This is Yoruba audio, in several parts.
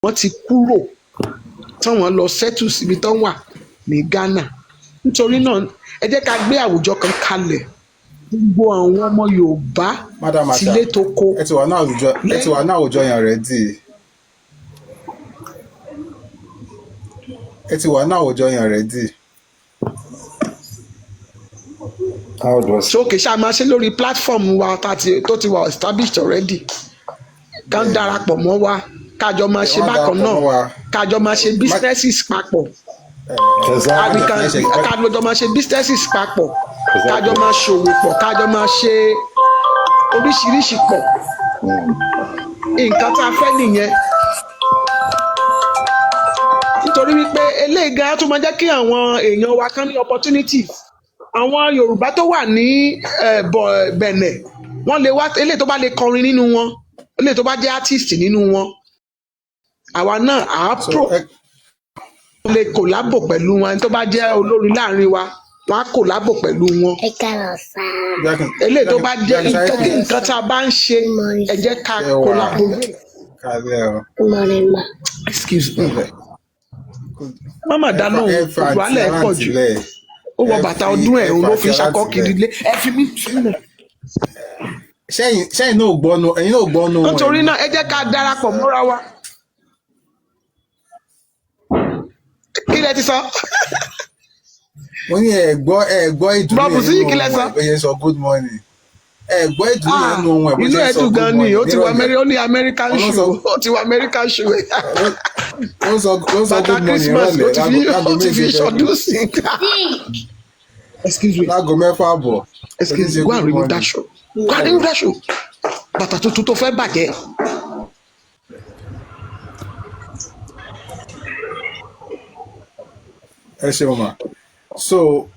wọ́n ti kúrò táwọn lọ settle síbi tán wà ní Ghana. Nítorí náà ẹ jẹ́ ká gbé àwùjọ kan kalẹ̀, gbogbo àwọn ọmọ Yorùbá Madam Asha, tilé toko ẹ ti wà ní àwùjọ yẹn already. Ẹ ti wà ní àwùjọ yẹn already. so kì í ṣáà máa ṣe lórí platform wa tó ti wà established already. Kán darapọ̀ mọ́ wa kájọ máa ṣe bákan náà, kájọ máa ṣe businesses papọ̀. Kájọ máa ṣe businesses papọ̀, kájọ máa ṣòwò pọ̀, kájọ máa ṣe oríṣiríṣi pọ̀. Nǹkan tá a fẹ́ nìyẹn. Nítorí wípé eléyìí gan tún máa jẹ́ kí àwọn èèyàn wa kán ní opportunity. Àwọn Yorùbá tó wà ní Bẹ̀nẹ̀, wọ́n lè wá eléyìí tó bá lè kọrin nínú wọn, eléyìí tó bá jẹ́ artist nínú wọn. Àwa náà lè kòlábò pẹ̀lú wọn, ẹni tó bá jẹ́ olórin láàrin wa wọ́n á kòlábò pẹ̀lú wọn. Eléyìí tó bá jẹ́ nǹkan tá a bá ń ṣe ẹ jẹ́ ká kòlábò. Excuse me. Mama dáná òwúrọ̀lẹ̀ pọ̀ jù. Ó wọ bàtà ọdún ẹ̀ òun ló fi ṣakọ́ kiri lé. Ẹ fi mí sílẹ̀. Ṣẹ́yìn náà gbọ́nu, ẹ̀yin náà gbọ́nu. Nítorí náà ẹ jẹ́ ká darapọ̀ mọ́ra wa. Kí lẹ ti sọ? Mo ní ẹ̀gbọ́ ìdúró Bọ́ọ̀bù sí ìkílẹ̀ sọ. Ẹ̀yẹ sọ good morning. Ẹ̀gbọ́ ìdúró nínú ohun ẹ̀ bó inú ṣe ẹ̀ sọ dùn good gan ni, morning. ó ti wọ American shoe, ó ti wọ American shoe. Ó sọ Bàtà good morning Christmas rọ̀lẹ́ ó ti fi ṣọdún sí. Excuse me. Láago mẹ́fà bọ̀. Excuse me, go and remove that shoe. Go and remove that shoe. Bàtà tuntun tó fẹ́ bàjẹ́. Ẹ ṣeun ma. So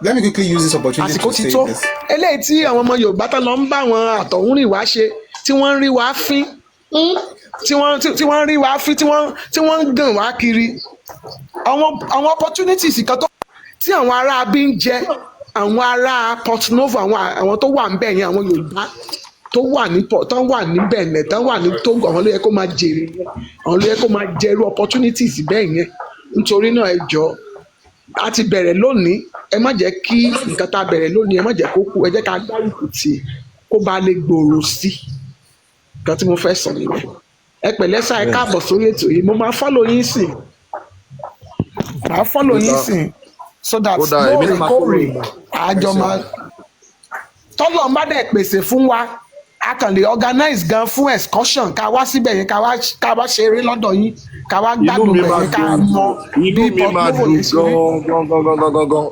let me quickly use this opportunity Àsìkò to ti say tó. this. Eléyìí tí àwọn ọmọ Yorùbá tán lọ ń bá àwọn àtọ̀húnrìn wá ṣe, tí wọ́n ń rí wá fín, tí wọ́n ń rí wá fín, tí wọ́n ń gàn wá kiri. Àwọn opportunities kan tó tí àwọn ará bí ń jẹ, àwọn ará Port Novo, àwọn tó wà ń bẹ̀ yẹn, àwọn Yorùbá tó wà ní Bẹ̀nẹ̀, tán wà ní Togo, àwọn ló yẹ kó máa jèrè yẹn, àwọn ló yẹ kó máa jẹrú opportunities bẹ́ẹ̀ yẹn. Nítorí náà ẹ jọ̀ọ́, a ti bẹ̀rẹ̀ lónìí, ẹ má jẹ́ kí nǹkan tá a bẹ̀rẹ̀ lónìí, ẹ má jẹ́ kó kú, ẹ jẹ́ ká gbárùkù tì kó bá lè gbòòrò sí i. Nǹkan tí mo fẹ́ sọ nìyẹn. Ẹ pẹ̀lẹ́ sá, ẹ káàbọ̀ sórí ètò yìí, mo máa follow yín sìn. Màá follow yín sìn so that lóòrèkóòrè àjọ máa tọ́lọ̀ má dẹ̀ pèsè fún wa, a kàn lè organize gan fún excursion, ká wá síbẹ̀ yẹn, ká wá ṣeré lọ́dọ̀ yín, ká wá gbádùn bẹ̀ yẹn, ká mọ bí Port Novo lè ṣe rí. Gan.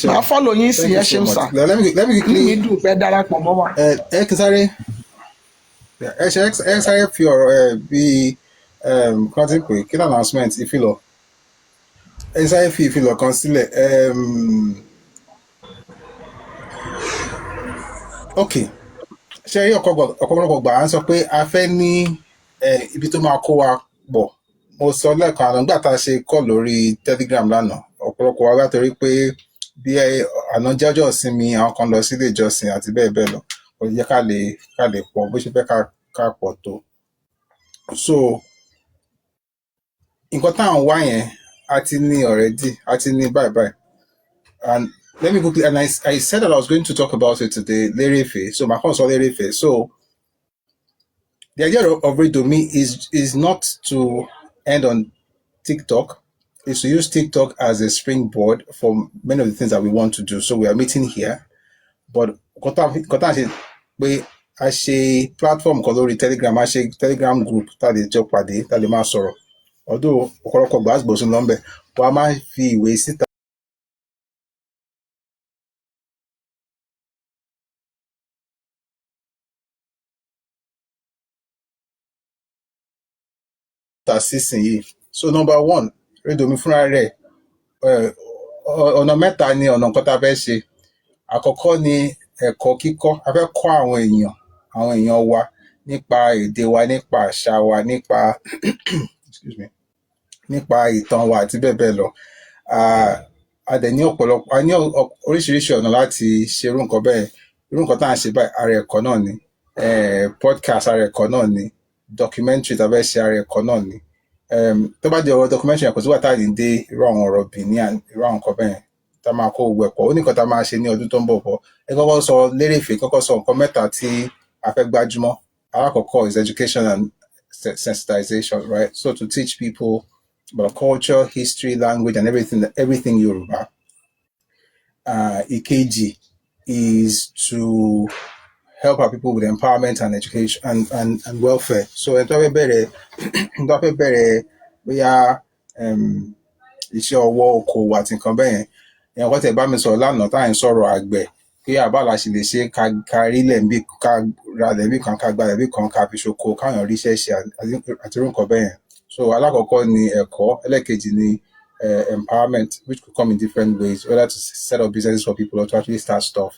Màá follow yín sí, ẹ ṣeun sà. Let me quickly. Mi dùn pé darapọ̀ mọ́ wa. Ẹ kì í sáré. Ẹ sáré fi ọ̀rọ̀ bí kan ti pè kí ní announcement ìfilọ̀. Ẹ sáré fi ìfilọ̀ kan sílẹ̀. Ok, ṣe rí ọ̀pọ̀lọpọ̀ gbà á ń sọ pé a fẹ́ ní ibi tó máa kó wa pọ̀. Mo sọ lẹ́ẹ̀kan àná nígbà tá a ṣe call lórí Telegram lánàá, ọ̀pọ̀lọpọ̀ wa látọrí pé bí àná jẹ́jọ́ ìsinmi, àwọn kan lọ sílé ìjọsìn àti bẹ́ẹ̀ bẹ́ẹ̀ lọ, kò jẹ́ ká lè pọ̀ bó ṣe fẹ́ ká pọ̀ tó. So nǹkan tá à ń wá yẹn a ti ní already, a ti ní bye. And let me quickly, and I said that I was going to talk about it today, Lerefe. So my console Lerefe. So the idea of Redomi is not to end on TikTok. Is to use TikTok as a springboard for many of the things that we want to do. So we are meeting here, but we a ṣe platform kan lórí Telegram, a ṣe Telegram group tá lè jọ pàdé, tá lè máa sọ̀rọ̀. Although ọ̀pọ̀lọpọ̀ gbàgbọ́sùn lọ́nbẹ̀, wọ́n a máa fi ìwé síta sísìn yìí. So number one, Redomi fúnra rẹ̀ ọ̀nà mẹ́ta ni ọ̀nà nǹkan tá a fẹ́ ṣe. Àkọ́kọ́ ni ẹ̀kọ́ kíkọ́. A fẹ́ kọ́ àwọn èèyàn wa nípa èdè wa, nípa àṣà wa, nípa ìtàn wa àti bẹ́ẹ̀ bẹ́ẹ̀ lọ. A dẹ̀ ní oríṣiríṣi ọ̀nà láti ṣerú nǹkan bẹ́ẹ̀. irú nǹkan tá à ń ṣe báyìí ara ẹ̀kọ́ náà ni, podcast ara ẹ̀kọ́ náà ni, documentary tá a fẹ́ ṣe ara ẹ̀kọ́ náà ni. Tó bá di ọ̀rọ̀ documentary yẹn kò sí wà tá à ní dé irú àwọn ọ̀rọ̀ Benin irú àwọn nǹkan bẹ́ẹ̀ tá a máa kó gbogbo ẹ̀pọ̀. Ó ní nǹkan tá a máa ṣe ní ọdún tó ń bọ̀ bọ̀. Ẹ kọ́kọ́ sọ lérèfé, kọ́kọ́ sọ nǹkan mẹ́ta tí a fẹ́ gbájúmọ́. Alákọ̀ọ́kọ́ is education and sensitization, right? So to teach people about culture, history, language, and everything Yorùbá. Ìkejì is to help our people with empowerment and education and welfare. So ẹni tó fẹ́ bẹ̀rẹ̀ bóyá iṣẹ́ ọwọ́ okòwò àti nǹkan bẹ́ẹ̀ yẹn wọ́n tẹ̀ bá mi sọ̀rọ̀ lánàá táyà ń sọ̀rọ̀ àgbẹ̀ kí àbá la ṣe lè ṣe ká rí lẹ́ẹ̀bí ká ra lẹ́ẹ̀bí kan ká gba lẹ́ẹ̀bí kan ká fi ṣoko káyàn ríṣẹ́ ṣe àti irú nǹkan bẹ́ẹ̀ yẹn. So alákọ̀ọ́kọ́ ni ẹ̀kọ́, ẹlẹ́ẹ̀kejì ni empowerment, which could come in different ways, whether to set up businesses for people or to actually start stuff.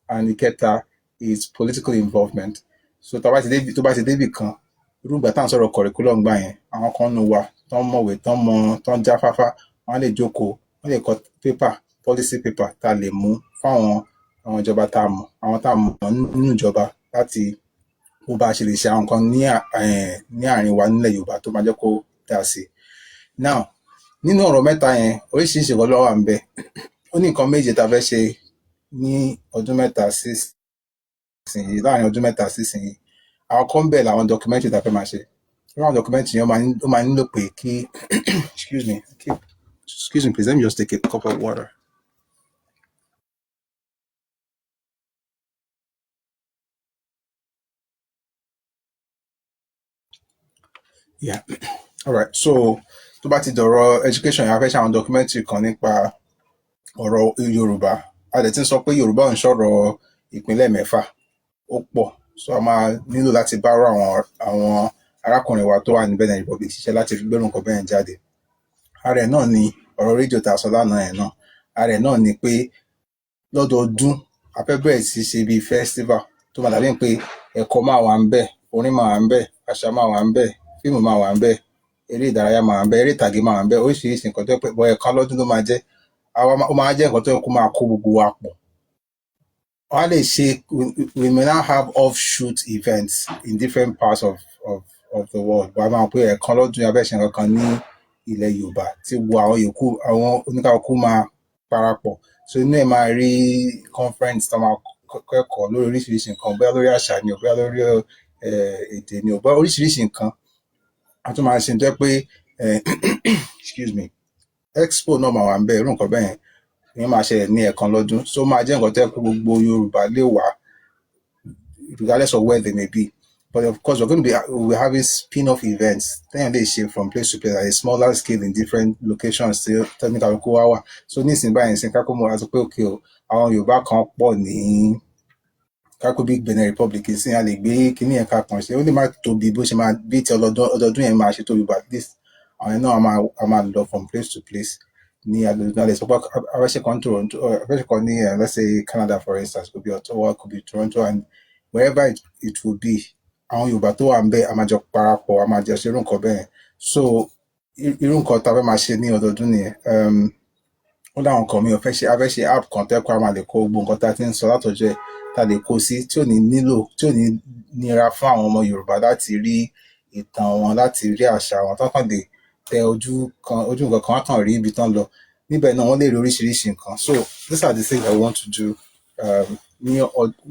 And ìkẹta is political involvement. So tó bá ti débì kan irú ìgbà tá à ń sọ̀rọ̀ curriculum gbà yẹn àwọn kan nù wa tó ń mọ̀wé tó ń jáfáfá wọ́n lè jókòó wọ́n lè kọ policy paper tá a lè mú fáwọn àwọn ìjọba tá a mọ̀ àwọn tá a mọ̀ nínú ìjọba láti bó bá ṣe lè ṣe àwọn nǹkan ní àárín wa nílẹ̀ Yorùbá tó máa jẹ́ kó dá sí. Now nínú ọ̀rọ̀ mẹ́ta yẹn oríṣiríṣi ìkọ́ ló wà ń bẹ. Ó ní nǹkan méje tá a fẹ́ ṣe ní ọdún mẹ́ta sísìnyí láàrin ọdún mẹ́ta sísìnyí. Àwọn kan bẹ̀ làwọn documentary tá a fẹ́ máa ṣe. Àwọn documentary yẹn ó máa nílò pé kí excuse me please, let me just take a cup of water. Yeah. All right. So tó bá ti dọ̀rọ̀ education yẹn a fẹ́ ṣe àwọn documentary kan nípa ọ̀rọ̀ Yorùbá. A dẹ̀ ti ń sọ pé Yorùbá ò ń sọ̀rọ̀ ìpínlẹ̀ mẹ́fà ó pọ̀. So a máa nílò láti bá àwọn arákùnrin wa tó wà ní Benin Republic ṣiṣẹ́ láti fi gbérù nǹkan bẹ́ẹ̀ jáde. Ààrẹ náà ni ọ̀rọ̀ rédíò tá a sọ lánàá yẹn náà. Ààrẹ náà ni pé lọ́dọọdún a fẹ́ bẹ̀rẹ̀ sí ṣe bíi festival tó máa dàbí pé ẹ̀kọ́ máa wà ń bẹ̀, orin máa wà ń bẹ̀, àṣà máa wà ń bẹ̀, fíìmù máa wà ń bẹ̀, eré ìdárayá máa wà ń bẹ̀, eré ìtàgé máa wà ń bẹ̀, oríṣiríṣi nǹkan tó pẹ́ bọ́ ẹ̀kan lọ́dún ló máa jẹ́. Ó máa jẹ́ nǹkan tó yẹ kó máa kó gbogbo wa pọ̀. Wọ́n á lè ṣe we may now have offshoot events in different parts of the world. Wọ́n á máa pé ẹ̀kan lọ́dún yẹn abẹ́ṣe nǹkan kan ní ilẹ̀ Yorùbá tí wo àwọn yòókù àwọn oníkàkú máa parapọ̀. So inú ẹ̀ máa rí conference tó máa kẹ́kọ̀ọ́ lórí oríṣiríṣi nǹkan bóyá lórí àṣà ni bóyá lórí èdè ni bóyá oríṣiríṣi nǹkan. A tún máa ṣe tó yẹ pé excuse me expo náà máa wà ń bẹ̀ irú nǹkan bẹ́ẹ̀ yẹn ìyẹn máa ṣẹlẹ̀ ní ẹ̀kan lọ́dún. So máa jẹ́ nǹkan tó yẹ pé gbogbo Yorùbá lè wà regardless of where they may be. But of course, we're having spin-off events. Then they shift from place to place at a smaller scale in different locations. Still, technical hour. So this in buying, saying Kako mo as okay o. Àwọn Yorùbá kan pọ̀ ní Kako Big Benin Republic. Ìsìn a lè gbé kíní ẹ̀ka kan ṣe. Ó lè má tóbi bó ṣe máa bí ti ọdọọdún yẹn máa ṣe tóbi, but at least àwọn náà a máa lọ from place to place. Ní àlejò so abẹ́ṣe kan Toronto, abẹ́ṣe kan ní let's say Canada for instance, could be Ottawa, could be Toronto, and wherever it will be. Àwọn Yorùbá tó wà ń bẹ̀ a máa jọ parapọ̀ a máa jọ ṣe irú nǹkan bẹ́ẹ̀. So irú nǹkan tá a fẹ́ máa ṣe ní ọdọọdún nìyẹn. Ó láwọn nǹkan mi ò fẹ́ ṣe a fẹ́ ṣe app kan tẹ́kọ̀ọ́ a máa lè kó gbogbo nǹkan tá a ti ń sọ látọjọ́ tá a lè kó sí tí ò ní nira fún àwọn ọmọ Yorùbá láti rí ìtàn wọn láti rí àṣà wọn tó kàn lè tẹ ojú nǹkan kan kàn rí ibi tán lọ níbẹ̀ náà wọ́n lè rí oríṣiríṣi nǹkan. So these are the things I want to do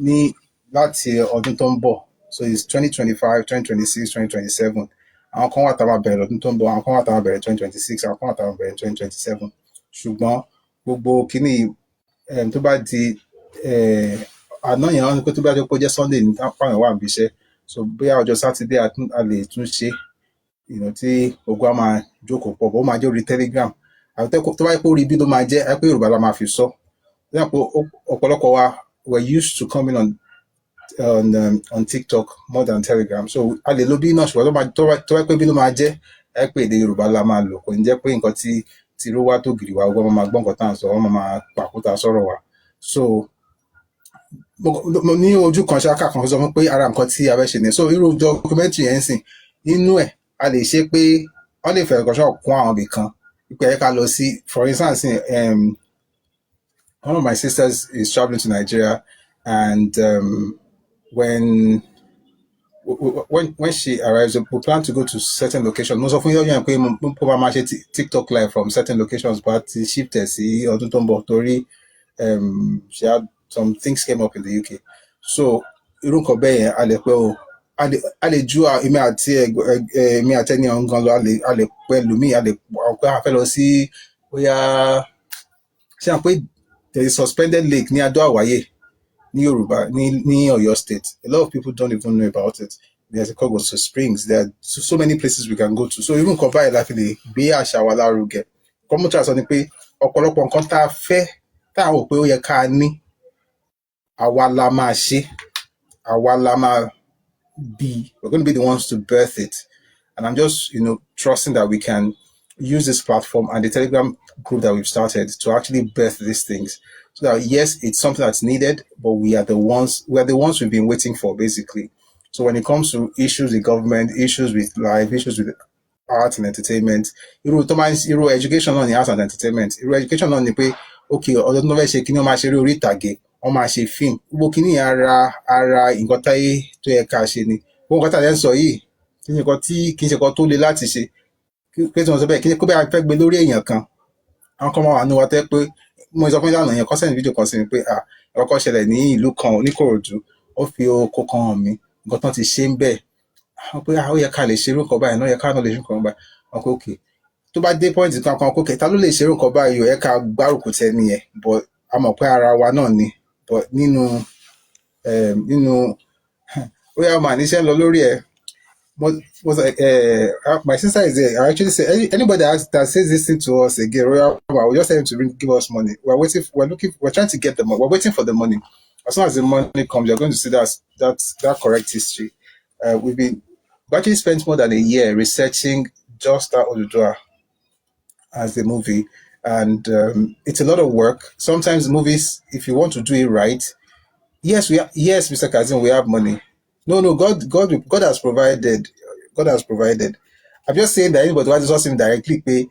ní láti ọdún tó ń bọ̀. So it's 2025, 2026, 2027. Àwọn kan wà tá a máa bẹ̀rẹ̀ lọ́dún tó ń bọ̀, àwọn kan wà tá a máa bẹ̀rẹ̀ 2026, àwọn kan wà tá a máa bẹ̀rẹ̀ 2027. Ṣùgbọ́n gbogbo kíní tó bá di àná yẹn wọ́n ní pé tó bá jẹ́ pé ó jẹ́ Sunday ní táwọn wà níbi iṣẹ́. So bóyá ọjọ́ Saturday a lè tún ṣe tí ogun á máa jókòó pọ̀ bó máa jẹ́ orí Telegram. Àti tó bá yẹ pé orí bí ló máa jẹ́ ẹ pé Yorùbá la máa fi sọ. Ọ̀pọ̀lọpọ̀ wa were used to coming on TikTok more than Telegram. So a lè lo bí náà ṣùgbọ́n tó wá pé bí ló máa jẹ́ ẹ pé èdè Yorùbá la máa lò kò ní jẹ́ pé nǹkan tí ló wá tó gìrì wa wọ́n máa gbọ́ nǹkan tá à ń sọ wọ́n máa pàkúta sọ̀rọ̀ wa. So ní ojú kan ṣáká kan sọ fún pé ara nǹkan tí a fẹ́ ṣe ni. So irú documentary yẹn sìn nínú ẹ̀ a lè ṣe pé wọ́n lè fẹ̀rẹ̀ kọ́ṣọ́ kún àwọn ibì kan pé ẹ ká lọ sí for instance one of my sisters is traveling to Nigeria And when she arrives, we plan to go to certain locations. Most often, you know, we TikTok live from certain locations, but she shifted. See, ọdún tó ń bọ̀ torí she had some things came up in the UK. So irú nǹkan bẹ́ẹ̀ yẹn a lè pẹ́ o a lè ju èmi àti ẹni ọ̀hún gan lọ a lè pẹ́ lómi a lè pẹ́ a fẹ́ lọ sí bóyá ṣé à ń pé there is suspended lake ní Adó Àwáyé ní Yorùbá ní Ọ̀yọ́ state. A lot of people don't even know about it. There's a Kogoso Springs. There are so many places we can go to. So irú nǹkan báyìí la fi lè gbé àṣà wa lárugẹ. Kọ́mọ́tà sọ ni pé ọ̀pọ̀lọpọ̀ nǹkan tá a fẹ́ tá a rò pé ó yẹ ká ní àwa la máa ṣe àwa la máa be. We're going to be the ones to birth it. And I'm just, trusting that we can use this platform and the Telegram group that we've started to actually birth these things. So that yes, it's something that's needed, but we are the ones we've been waiting for, basically. So when it comes to issues with government, issues with life, issues with art and entertainment, education on the arts and entertainment, education on the pay, okay, ọdún tó fẹ́ ṣe kí ni wọ́n máa ṣe orí ìtàgé, wọ́n máa ṣe fíìmù, gbogbo kí ni ara nǹkan táyé tó yẹ ká ṣe ni. Gbogbo nǹkan tàbí ẹ̀ ń sọ yìí, kí ni nǹkan tí kì í ṣe nǹkan tó le láti ṣe. Pé tí wọ́n sọ bẹ́ẹ̀, kí ni kó bẹ́ẹ̀ fẹ́ gbé lórí èèyàn kan. Àwọn kan máa wà ní wọ́n tẹ́ pé mo sọ fún ìlànà yẹn kọ́ sẹ́ni fídíò kan sí mi pé ọkọ̀ ṣẹlẹ̀ ní ìlú kan oníkòròdú, ó fi oko kan hàn mí, nǹkan tán ti ṣe ń bẹ̀. Wọ́n pé ó yẹ ká lè ṣerú nǹkan báyìí náà, ó yẹ ká náà lè ṣerú nǹkan báyìí. Wọ́n pé okay, tó bá dé point kan kókè ta ló lè ṣerú nǹkan báyìí ó yẹ ká gbárùkù tẹ nìyẹn, but a mọ̀ pé ara wa náà ni, but nínú ó yà máa níṣẹ́ lọ lórí ẹ̀. My sister is there. I actually say anybody that says this thing to us again, we'll just tell him to give us money. We're trying to get the money. We're waiting for the money. As soon as the money comes, you're going to see that correct history. We actually spent more than a year researching just that Oduduwa as the movie, and it's a lot of work. Sometimes movies, if you want to do it right, yes, Mr. Kazim, we have money. No, God has provided. God has provided. I'm just saying that anybody who does him directly pay.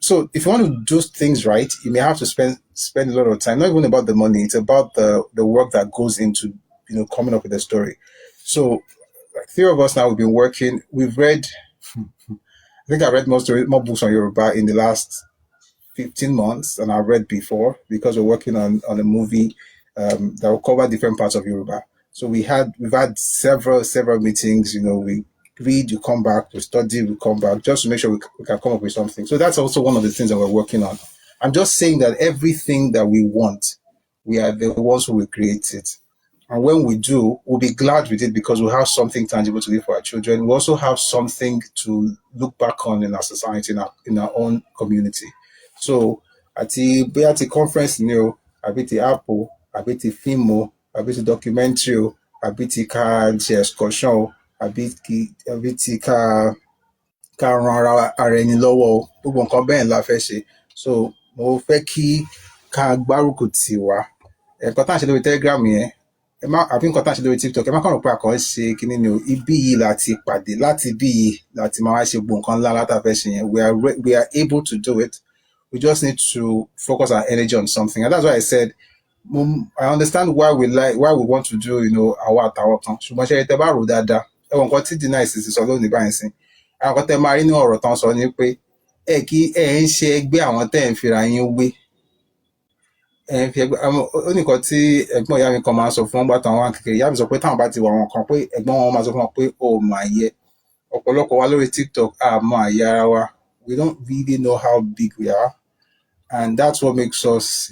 So if you want to do things right, you may have to spend a lot of time. Not even about the money; it's about the work that goes into coming up with a story. So, like 3 of us now, we've been working. We've read. I think I read more books on Yorùbá in the last 15 months than I've read before, because we're working on a movie that will cover different parts of Yorùbá. So we've had several meetings. We read, you come back, we study, we come back, just to make sure we can come up with something. So that's also one of the things that we're working on. I'm just saying that everything that we want, we are the ones who will create it. And when we do, we'll be glad with it because we'll have something tangible to do for our children. We also have something to look back on in our society, in our own community. So at the conference, àbí ti Apple, àbí ti fíìmù, àbí ti documentary, àbí ti ká ṣe excursion, àbí ti ká ran ara ẹni lọ́wọ́, gbogbo nǹkan bẹ́ẹ̀ la fẹ́ ṣe. So mo fẹ́ kí ká gbárùkù tì wá. Nǹkan tá à ń ṣe lórí Telegram yẹn, àbí nǹkan tá à ń ṣe lórí TikTok, ẹ má kàn rò pé àkàn ṣe kíní ni o. Ibí yìí láti pàdé, láti bí yìí láti máa ṣe gbogbo nǹkan ńlá látàfẹ́ ṣe yẹn. We are able to do it. We just need to focus our energy on something. And that's why I said, I understand why we want to do, àwa àtàwọn kan. Ṣùgbọ́n ṣe tẹ́ bá rò dáadáa, ẹ̀wọ̀n nǹkan tí deny sì sọ lónìí báyìí sí. Àwọn kan tẹ́ máa rí ní ọ̀rọ̀ tán sọ ni pé ẹ ń ṣe ẹgbẹ́ àwọn tẹ́ ń fira yín wé. Ó nìkan tí ẹ̀gbọ́n ìyá mi kan máa ń sọ fún wọn bàtà wọn kékeré. Ìyá mi sọ pé táwọn bá ti wà wọn kan pé ẹ̀gbọ́n wọn máa sọ fún wọn pé ó máa yẹ. Ọ̀pọ̀lọpọ̀ wa lórí TikTok àmọ́ àyè ara wa. We don't really know how big we are. And that's what makes us,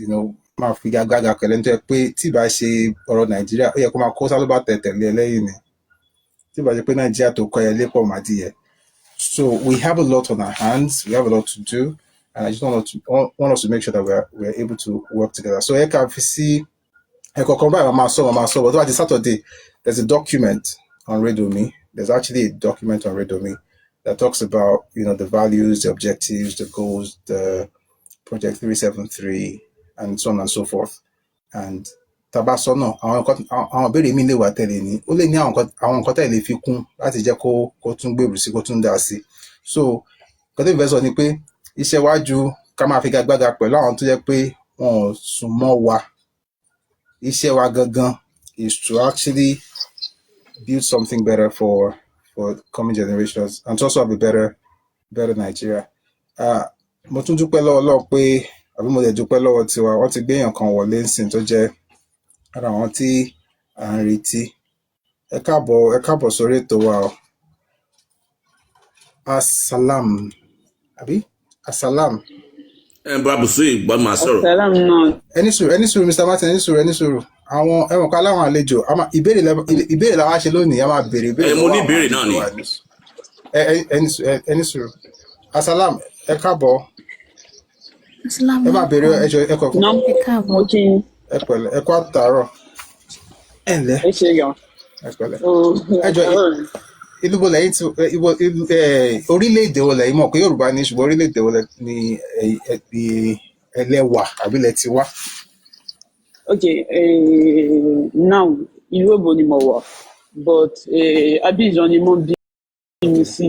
máa fi gàgàgà pẹ̀lẹ́ nítorí pé tí ìbá ṣe ọ̀rọ̀ Nàìjíríà, ó yẹ kó máa kó sálúbà tẹ̀lé lẹ́yìn ni. Tí ìbá ṣe pé Nàìjíríà tó kọ́ ẹ lépọ̀ máa dìyẹ. So we have a lot on our hands. We have a lot to do. And I just want us to make sure that we're able to work together. So ẹ ká fi sí ẹ̀kọ́ kan báyìí máa sọ. But tó bá ti Saturday, there's a document on Redomi. There's actually a document on Redomi that talks about, the values, the objectives, the goals, the Project 373, and so on and so forth. And tabasono, àwọn ìbéèrè mi lè wà tẹ́lẹ̀ ní, ó lè ní àwọn nǹkan tẹ́lẹ̀ fi kún láti jẹ́ kó tún gbèrú sí, kó tún dá sí. So nǹkan tó fẹ́ sọ ni pé iṣẹ́ wájú ká máa fi gagbága pẹ̀lú àwọn tó jẹ́ pé wọn ò sún mọ́ wa. Iṣẹ́ wa gangan is to actually build something better for coming generations and to also have a better Nigeria. Mo tún dúpẹ́ lọ́wọ́ Ọlọ́run pé àbí mo dẹ̀ dúpẹ́ lọ́wọ́ tiwa wọ́n ti gbé èèyàn kan wọlé ńsìn tó jẹ́ ara àwọn tí à ń retí. Ẹ káàbọ̀ sórí ètò wa o. Assalam àbí Assalam. Babu Sui gbọ́ máa sọ̀rọ̀. Assalam náà. Ẹni sùúrù Mr. Martin, ẹni sùúrù. Àwọn ẹ̀wọ̀n kan láwọn àlejò ìbéèrè làwọn ṣe lónìí a máa béèrè ìbéèrè. Mo ní ìbéèrè náà ni. Ẹni sùúrù. Assalam, ẹ káàbọ̀. Ẹ máa béèrè ẹjọ́ ẹ̀kọ́ fún. Ẹ káàbọ̀ kí n. Ẹ pẹ̀lẹ́, ẹ kú àtàárọ̀. Ẹ ǹlẹ́. Ẹ ṣe gan. Ẹ pẹ̀lẹ́. Ẹjọ́ ìlú wo lẹ́yìn tí orílẹ̀-èdè wo lẹ́yìn mọ̀ pé Yorùbá ní ṣùgbọ́n orílẹ̀-èdè wo ni ẹlẹ́wà àbílẹ̀ ti wá? Okay, now ìlú òbò ni mo wà, but Abidjan ni mo bí mi sí.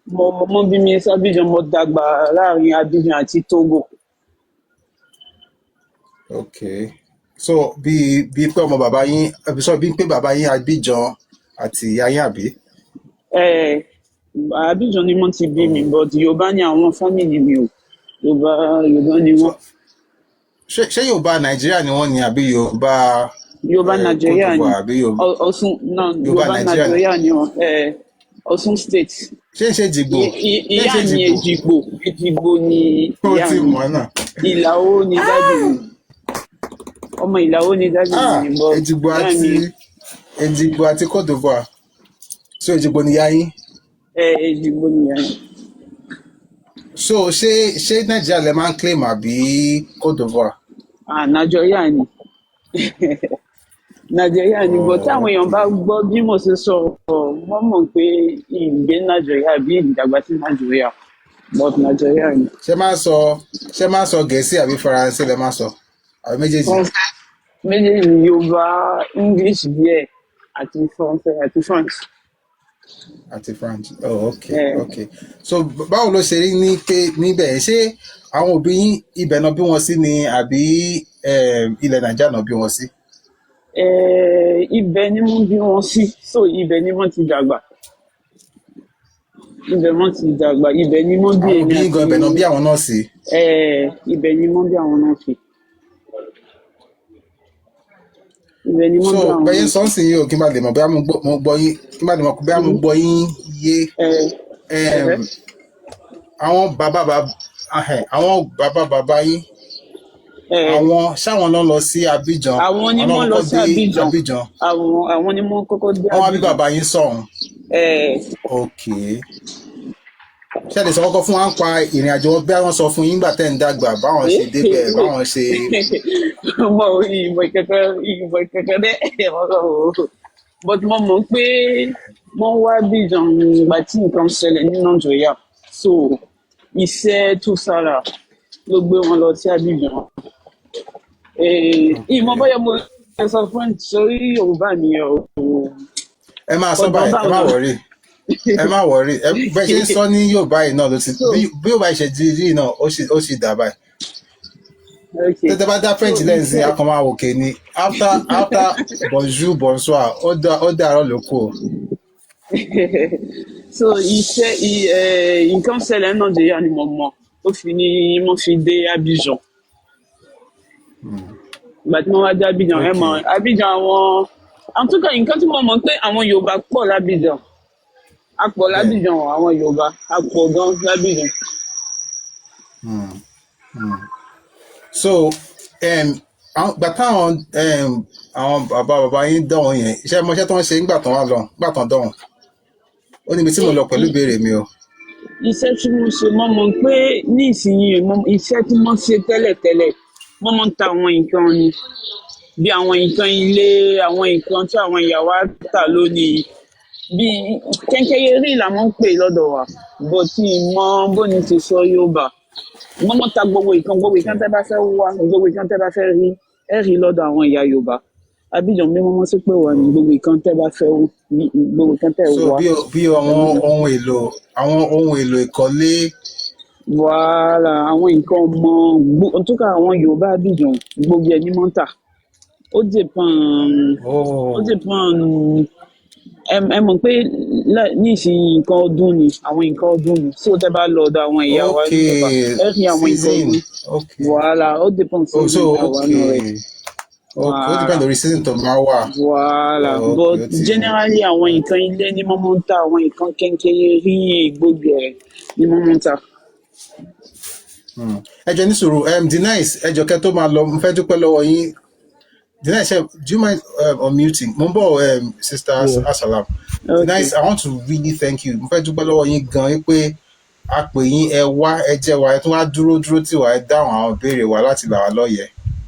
Mo bí mi sí Abidjan, mo dàgbà láàrin Abidjan àti Togo. Okay, so bí pé ọmọ bàbá yín bí pé bàbá yín Abidjan àti ìyá yín àbí? Abidjan ni mo ti bí mi, but Yorùbá ni àwọn family mi o. Yorùbá ni wọ́n. Ṣé Yorùbá Nàìjíríà ni wọ́n ní àbí Yorùbá Nàìjíríà ni Ọ̀ṣun náà Yorùbá Nàìjíríà ni wọ́n Ọ̀ṣun state. Ṣé Èjìgbò? Ìyá mi Èjìgbò ni ìyá mi. Ìlàó ni dájú mi. Ọmọ Ìlàó ni dájú mi. Èjìgbò àti Côte d'Ivoire. So Èjìgbò ni ìyá yín? Èjìgbò ni ìyá yín. So ṣé Nàìjíríà lè máa ń claim àbí Côte d'Ivoire? Nàìjíríà ni. Nàìjíríà ni, but táwọn èèyàn bá gbọ́ bí mo ṣe sọ wọ́n mọ̀ pé ìgbé Nàìjíríà bí ìdàgbà sí Nàìjíríà, but Nàìjíríà ni. Ṣé máa sọ Gẹ̀ẹ́sì àbí Faransé lẹ máa sọ? Àbí méjèèjì? Méjèèjì, Yorùbá, English díẹ̀ àti Faransé àti French. Àti French. Oh, okay. So báwo ló ṣe rí níbẹ̀? Ṣé àwọn òbí yín ibẹ̀ náà bí wọ́n sí ni àbí ilẹ̀ Nàìjíríà náà bí wọ́n sí? Ibẹ̀ ni wọ́n bí wọ́n sí, so ibẹ̀ ni wọ́n ti dàgbà. Ibẹ̀ wọ́n ti dàgbà, ibẹ̀ ni wọ́n bí èmi àti. Àwọn òbí yín gan ibẹ̀ náà bí àwọn náà sí? Ibẹ̀ ni wọ́n bí àwọn náà sí. Ibẹ̀ ni wọ́n bí àwọn náà sí. So bẹ́yẹn sọ́ọ̀sì yìí ò kí n bá lè mọ̀ bí mo gbọ́ yín kí n bá lè mọ̀ bí mo gbọ́ yín yé. Àwọn bàbá bàbá yín. Ṣáwọn náà lọ sí Abidjan? Àwọn ni wọ́n lọ sí Abidjan. Àwọn ni wọ́n kọ́kọ́ dé Abidjan. Wọ́n wá bí bàbá yín sọ̀hún? Okay. Ṣé ẹ lè sọ kọ́kọ́ fún wa ń pa ìrìn àjò wọn bí wọ́n sọ fún yín nígbà tẹ́ ń dàgbà báwọn ṣe débẹ̀ báwọn ṣe. Mo ìmọ̀ ìkẹ̀kẹ̀ dẹ́ but mo mọ̀ pé wọ́n wá Abidjan ìgbà tí nǹkan ṣẹlẹ̀ ní Nàìjíríà, so iṣẹ́ tó sára ló gbé wọn lọ sí Abidjan. Ìmọ̀ bóyá mo sọ French sórí Yorùbá mi o. Ẹ máa sọ báyìí, ẹ má wọrí bẹ́ẹ̀ ṣe ń sọ ní Yorùbá yìí náà ló ti bí Yorùbá ṣe rí náà ó sì dà báyìí. Tẹ́tẹ́ bá dá French lẹ́yìn sí akọ máa wò kéènì after bonjour bonsoir ó dàárọ̀ ló kù. So iṣẹ́ nǹkan ṣẹlẹ̀ Nàìjíríà ni mo mọ̀ ó fi ní mo fi dé Abidjan. Ìgbà tí wọ́n wá dé Abidjan ẹ mọ̀ Abidjan àwọn tó kàn nǹkan tí mo mọ̀ pé àwọn Yorùbá pọ̀ l'Abidjan. A pọ̀ l'Abidjan àwọn Yorùbá a pọ̀ gan l'Abidjan. So gbà táwọn àwọn bàbá yín dọ̀hún yẹn iṣẹ́ mọ́ṣẹ́ tó ń ṣe nígbà tán dọ̀hún ó níbi tí mo lọ pẹ̀lú ìbéèrè mi o. Iṣẹ́ tí mo ṣe mo mọ̀ pé ní ìsinyìí iṣẹ́ tí mo ṣe tẹ́lẹ̀tẹ́lẹ̀ mo mọ̀ ń ta àwọn nǹkan ni bí àwọn nǹkan ilé àwọn nǹkan tí àwọn ìyàwó tà lónìí bí kẹ́ńkẹ́yẹrí làwọn ń pè lọ́dọ̀ wa bó tí mọ bó ni ti sọ Yorùbá mo mọ̀ ta gbogbo nǹkan tẹ́ bá fẹ́ wá gbogbo nǹkan tẹ́ bá fẹ́ rí ẹ rí lọ́dọ̀ àwọn ìyá Yorùbá Abidjan mi mo mọ̀ sí pé wà ní gbogbo nǹkan tẹ́ bá fẹ́ gbogbo nǹkan tẹ́ wá. So bí àwọn ohun èlò ìkọ́lé Voilà, àwọn nǹkan ọmọ en tout cas àwọn Yorùbá Abidjan gbogbo ẹ̀ ní wọ́n ń tà. Ó Oh, dépend ẹ mọ̀ pé nísìnyí nǹkan ọdún ni àwọn nǹkan ọdún ni so tẹ́ bá lọ ọ̀dọ̀ àwọn ìyá wa ní Yorùbá okay. ẹ rí àwọn nǹkan Season. ọdún. Okay. Voilà, ó dépend Oh, season so tá a wà nù rẹ̀. okay. Okay. Ó Voilà. depend lórí season tó máa wà. Voilà, Okay, but ó ti. generally àwọn nǹkan ilé ní wọ́n máa ń tà àwọn nǹkan kékeré rí gbogbo ẹ̀ ní wọ́n máa ń tà. Ẹ jọ̀ọ́ ní sùúrù, Denise, ẹ jọ̀ọ́ kẹ́ tó máa lọ, mo fẹ́ dúpẹ́ lọ́wọ́ yín. Denise, do you mind unmuting? Mo ń bọ̀, Sister Asalam. Okay. Denise, I want to really thank you. Mo fẹ́ dúpẹ́ lọ́wọ́ yín gan-an pé a pè yín, ẹ wá, ẹ jẹ́ wa, ẹ tún wá dúró tí wà, ẹ dáhùn àwọn ìbéèrè wa láti là wá lọ́yẹ̀.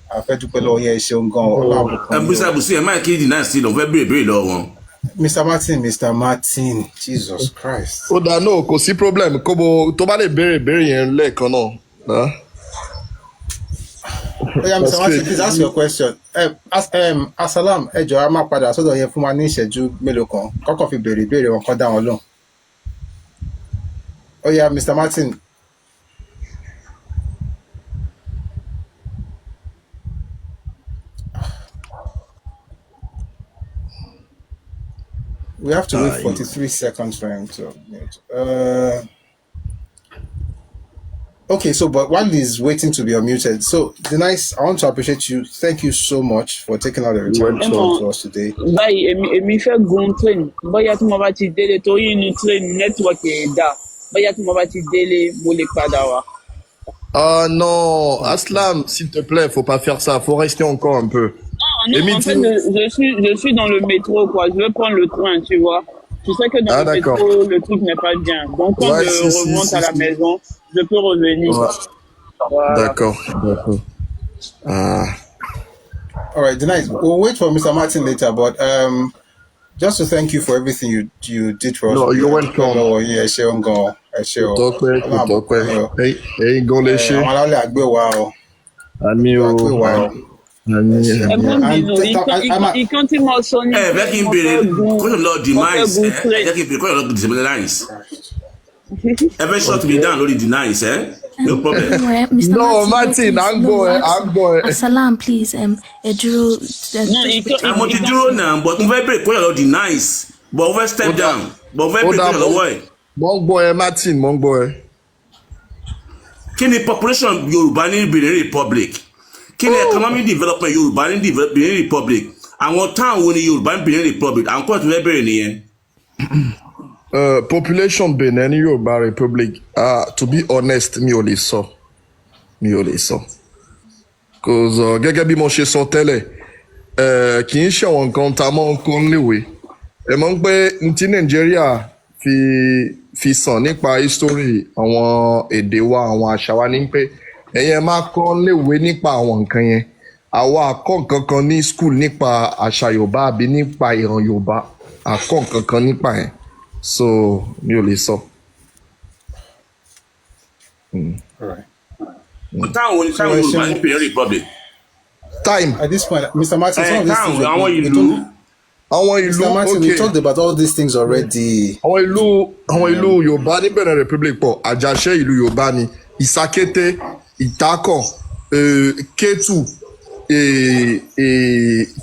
A fẹ́ dúpẹ́ lọ́wọ́ yín, ẹ ṣeun gan-an. Ọlọ́run àbùkún yín o. Mr. Abusi, ẹ máa kí deny sí lọ fẹ́ béèrè lọ́wọ́ wọn. Mr. Martin, Jesus Christ. Ó dáa náà kò sí problem kó mo tó bá lè béèrè yẹn lẹ́ẹ̀kan náà. Oh yeah, Mr. Martin, please ask your question. Asalam, ẹ jọ̀ọ́ a máa padà sọ́dọ̀ yẹn fún wa ní ìṣẹ́jú mélòó kan. Kọ́kọ́ fi béèrè wọn kọ́ dá wọn lóhùn. Oh yeah, Mr. Martin. We have to wait 43 seconds for him to mute. Okay, so but while he's waiting to be unmuted, so Denise, I want to appreciate you. Thank you so much for taking out the time to talk to us today. Báyìí èmi fẹ́ gun train bóyá tí mo bá ti délé torí inú train network ẹ̀ dà bóyá tí mo bá ti délé mo lè padà wá. Non, Aslam, s'il te plaît, faut pas faire ça, faut rester encore un peu. Non, en fait, je suis dans le métro, quoi. Je vais prendre le train, tu vois. Tu sais que dans le métro, le truc n'est pas bien. Donc, quand je remonte à la maison, je peux revenir. Ouais. Voilà. D'accord. All right, Denise, we'll wait for Mr. Martin later, but just to thank you for everything you did for us. No, you're welcome. Yeah, Ìkan tí mo sọ ní ẹ kí n béèrè kóyọ̀ lọ denies ẹ jẹ́ kí n béèrè kóyọ̀ lọ denies ẹ fẹ́ shut me down lórí denies no problem. No, Martin, I'm going. Asalam, please, dúró. Mo ti dúró náà but mo fẹ́ béèrè kóyọ̀ lọ denies but mo fẹ́ step down but mo fẹ́ béèrè kóyọ̀ lọ́wọ́ ẹ̀. Mo ń gbọ́ ẹ Martin, mo ń gbọ́ ẹ. Kí ni population Yorùbá ní Benin Republic? Kí ni economic development Yorùbá ní Benin Republic? Àwọn town wo ni Yorùbá ní Benin Republic? Àwọn kọ́ ẹ̀ tó fẹ́ bẹ̀rẹ̀ nìyẹn. Population Benin Yorùbá Republic, to be honest, mi ò lè sọ. Cause gẹ́gẹ́ bí mo ṣe sọ tẹ́lẹ̀, kì í ṣe àwọn nǹkan tá a mọ̀ ń kọ́ níléèwé. Ẹ mọ̀ pé n tí Nàìjíríà fi sàn nípa history àwọn èdè wa, àwọn àṣà wa ní pé ẹ̀yin máa kọ́ léwe nípa àwọn nǹkan yẹn. Àwa àkọ́ nǹkan kan ní school nípa àṣà Yorùbá àbí nípa ìran Yorùbá. Àkọ́ nǹkan kan nípa yẹn. So, mi ò lè sọ. Táwọn wo ni táwọn Yorùbá ní Benin Republic? Time. At this point, Mr. Martin, some of these things àwọn ìlú. Mr. Martin, we talked about all these things already. Àwọn ìlú Yorùbá ní Benin Republic pọ̀. Àjàṣẹ́ ìlú Yorùbá ni. Ìsàkété, Ìtàkọ̀, Kétu,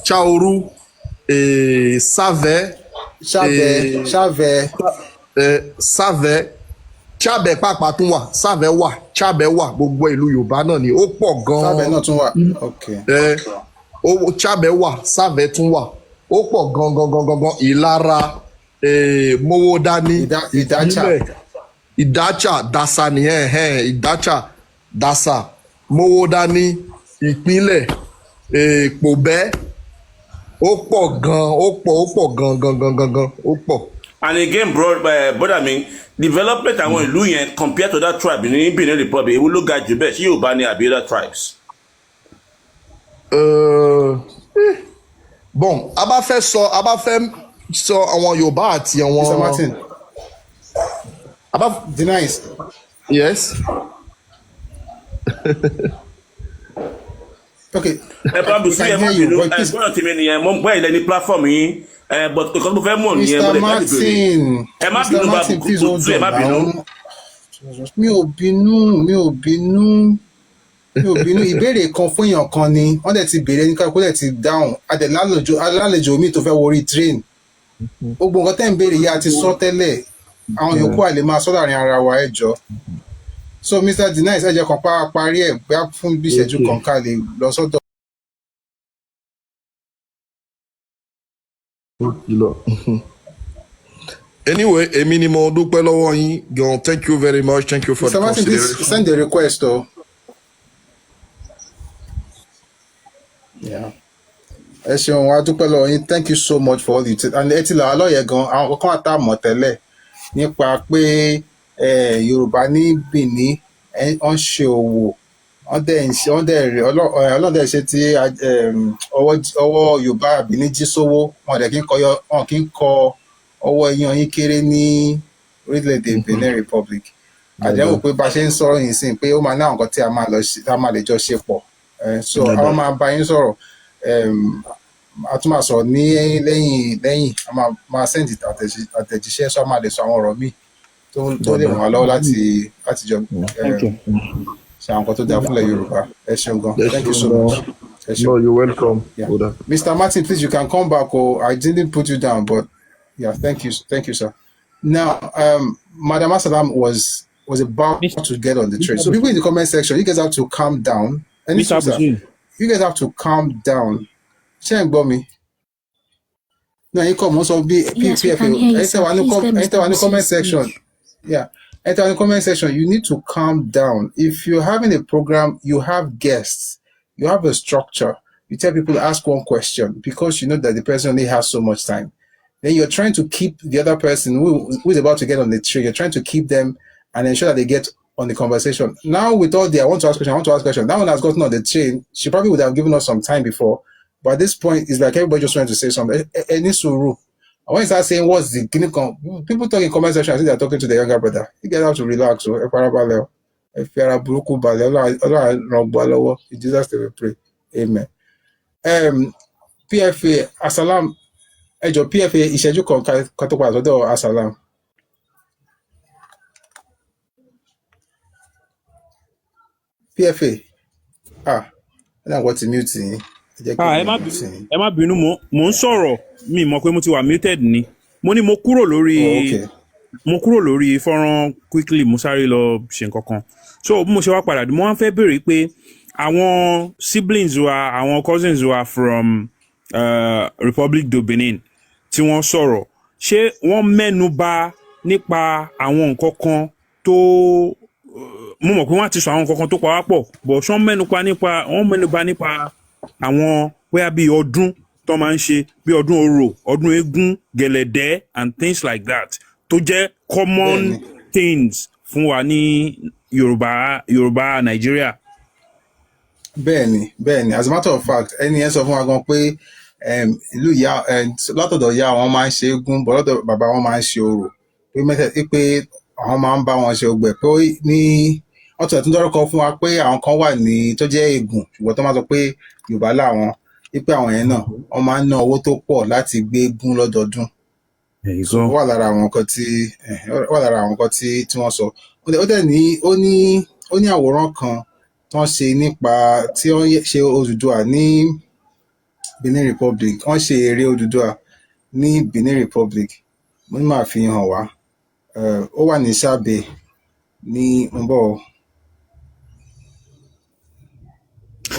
Chaoru, Savẹ, Chabẹ pàápàá tún wà, Savẹ wà, Chabẹ wà, gbogbo ìlú Yorùbá náà ni ó pọ̀ gan-an. Savẹ náà tún wà. Okay. Chabẹ wà, Savẹ tún wà, ó pọ̀ gan-an. Ìlara, Mowódání, Ìdáchà, Dàsà nìyẹn, Ìdáchà, Dàsà, Mowódání, Ìpínlẹ̀, Pòbẹ́, ó pọ̀ gan, ó pọ̀. And again, brother mi, development àwọn ìlú yẹn compared to that tribe ní Benin Republic, ewu ló ga jù bẹ́ẹ̀ sí Yorùbá ní àbí other tribes. Bon, a bá fẹ́ sọ àwọn Yorùbá àti àwọn. Mr. Martin. Denise. Yes. Okay. Probably see gbọ́dọ̀ tèmi nìyẹn mo ń gbọ́ ilẹ̀ ní platform yín but because mo fẹ́ mọ̀ nìyẹn mo lè Mr. Martin, ẹ má bínú bá bùkún ẹ má bínú. mi ò bínú ìbéèrè kan fún èèyàn kan ni wọ́n dẹ̀ ti béèrè ní káàkó dẹ̀ ti dáhùn alálejò mi tó fẹ́ wọrí train gbogbo nǹkan tẹ́ ń béèrè yá ti sọ tẹ́lẹ̀ àwọn yòókù àlè máa sọ láàrin ara wa ẹ jọ̀ọ́. So Mr. Denice ẹ jẹ́ kan parí ẹ̀ bóyá fún bí ìṣẹ́jú kan ká lè lọ sọ́dọ̀. Anyway, èmi ni mo dúpẹ́ lọ́wọ́ yín gan. Thank you very much. Thank you for Mr. the Martin, consideration. please send the request o. Yeah. Ẹ ṣeun wa dúpẹ́ lọ́wọ́ yín. Thank you so much for all you did. And ẹ ti là wá lọ́yẹ̀ gan àwọn kankan àtàmọ̀ tẹ́lẹ̀ nípa pé Yorùbá ní Benin wọ́n ṣe òwò wọ́n dẹ̀ ọlọ́dẹ̀ ṣe tí ọwọ́ Yorùbá Benin jí sówó wọn kì í kọ ọwọ́ ẹyan yín kéré ní orílẹ̀-èdè Benin Republic. Àdéhùn pé bá a ṣe ń sọ̀rọ̀ yìí sí pé ó máa ní àwọn nǹkan tí a máa lè jọ ṣe pọ̀. So àwọn máa bá yín sọ̀rọ̀ a tún máa sọ̀rọ̀ ní lẹ́yìn a máa send àtẹ̀jíṣẹ́ sọ a máa lè sọ àwọn ọ̀rọ̀ míì tó lè ràn wá lọ́wọ́ láti jọ ṣe àwọn nǹkan tó dáa fúnlẹ̀ Yorùbá. Ẹ ṣeun gan. Thank you so much. No, you're welcome. Yeah. Mr. Martin, please, you can come back. I didn't put you down, but yeah, thank you, sir. Now, Madam Asalam was about to get on the train. So people in the comment section, you guys have to calm down. You guys have to calm down. Ṣé ń gbọ́ mi? No, you come also be Yes, we can hear you, sir. Enter in the comment section. Yeah. Enter in the comment section. You need to calm down. If you're having a program, you have guests, you have a structure. You tell people to ask one question because you know that the person only has so much time. Then you're trying to keep the other person who is about to get on the train, you're trying to keep them and ensure that they get on the conversation. Now with all the I want to ask question, that one has gotten on the train. She probably would have given us some time before. But at this point, it's like everybody just trying to say something. Any suru. And when you start saying what's the people talk in comment section, I think they're talking to the younger brother. You guys have to relax. So if you're a buruku bale, in Jesus name we pray. Amen. PFA Asalam. Ejo PFA ìṣẹ́jú kan ká tó padà sọ́dọ̀ Asalam. PFA ẹ náà wọ́n ti mute yín. Ẹ má bínú mo ń sọ̀rọ̀ mi mọ̀ pé mo ti wà muted ni mo ní mo kúrò lórí fọ́nrán quickly mo sáré lọ ṣe nǹkan kan so bí mo ṣe wá padà mo wá fẹ́ béèrè pé àwọn siblings wa àwọn cousins wa from Republic do Benin tí wọ́n sọ̀rọ̀ ṣé wọ́n mẹ́nu bà nípa àwọn nǹkan kan tó mo mọ̀ pé wọ́n ti sọ àwọn nǹkan kan tó pa wá pọ̀ but ṣé wọ́n mẹ́nu bà nípa àwọn bóyá bí ọdún tó máa ń ṣe bí ọdún orò ọdún eégún gẹ̀lẹ̀dẹ́ and things like that tó jẹ́ common things fún wa ní Yorùbá Nàìjíríà. Bẹ́ẹ̀ni as a matter of fact ẹni yẹn sọ fún wa gan pé ìlú ìyá látọ̀dọ̀ ìyá wọn máa ń ṣe eégún bọ́ lọ́dọ̀ bàbá wọn máa ń ṣe orò pé àwọn máa ń bá wọn ṣe ọgbẹ̀ pé ní ọ̀tún ẹ̀tún dọ́rọ́kọ fún wa pé àwọn kan wà ní tó jẹ́ ègùn ṣùgbọ́n tó máa sọ pé Yorùbá làwọn wípé àwọn yẹn náà wọ́n máa ń ná owó tó pọ̀ láti gbé eégún lọ́dọọdún. Ó wà lára àwọn nǹkan tí wọ́n sọ. Ó dẹ̀ ní ó ní àwòrán kan tí wọ́n ṣe nípa tí wọ́n ṣe Odùduwà ní Benin Republic wọ́n ṣe eré Odùduwà ní Benin Republic mo ní máa fi hàn wá ó wà ní Sábẹ̀ ní mbọ̀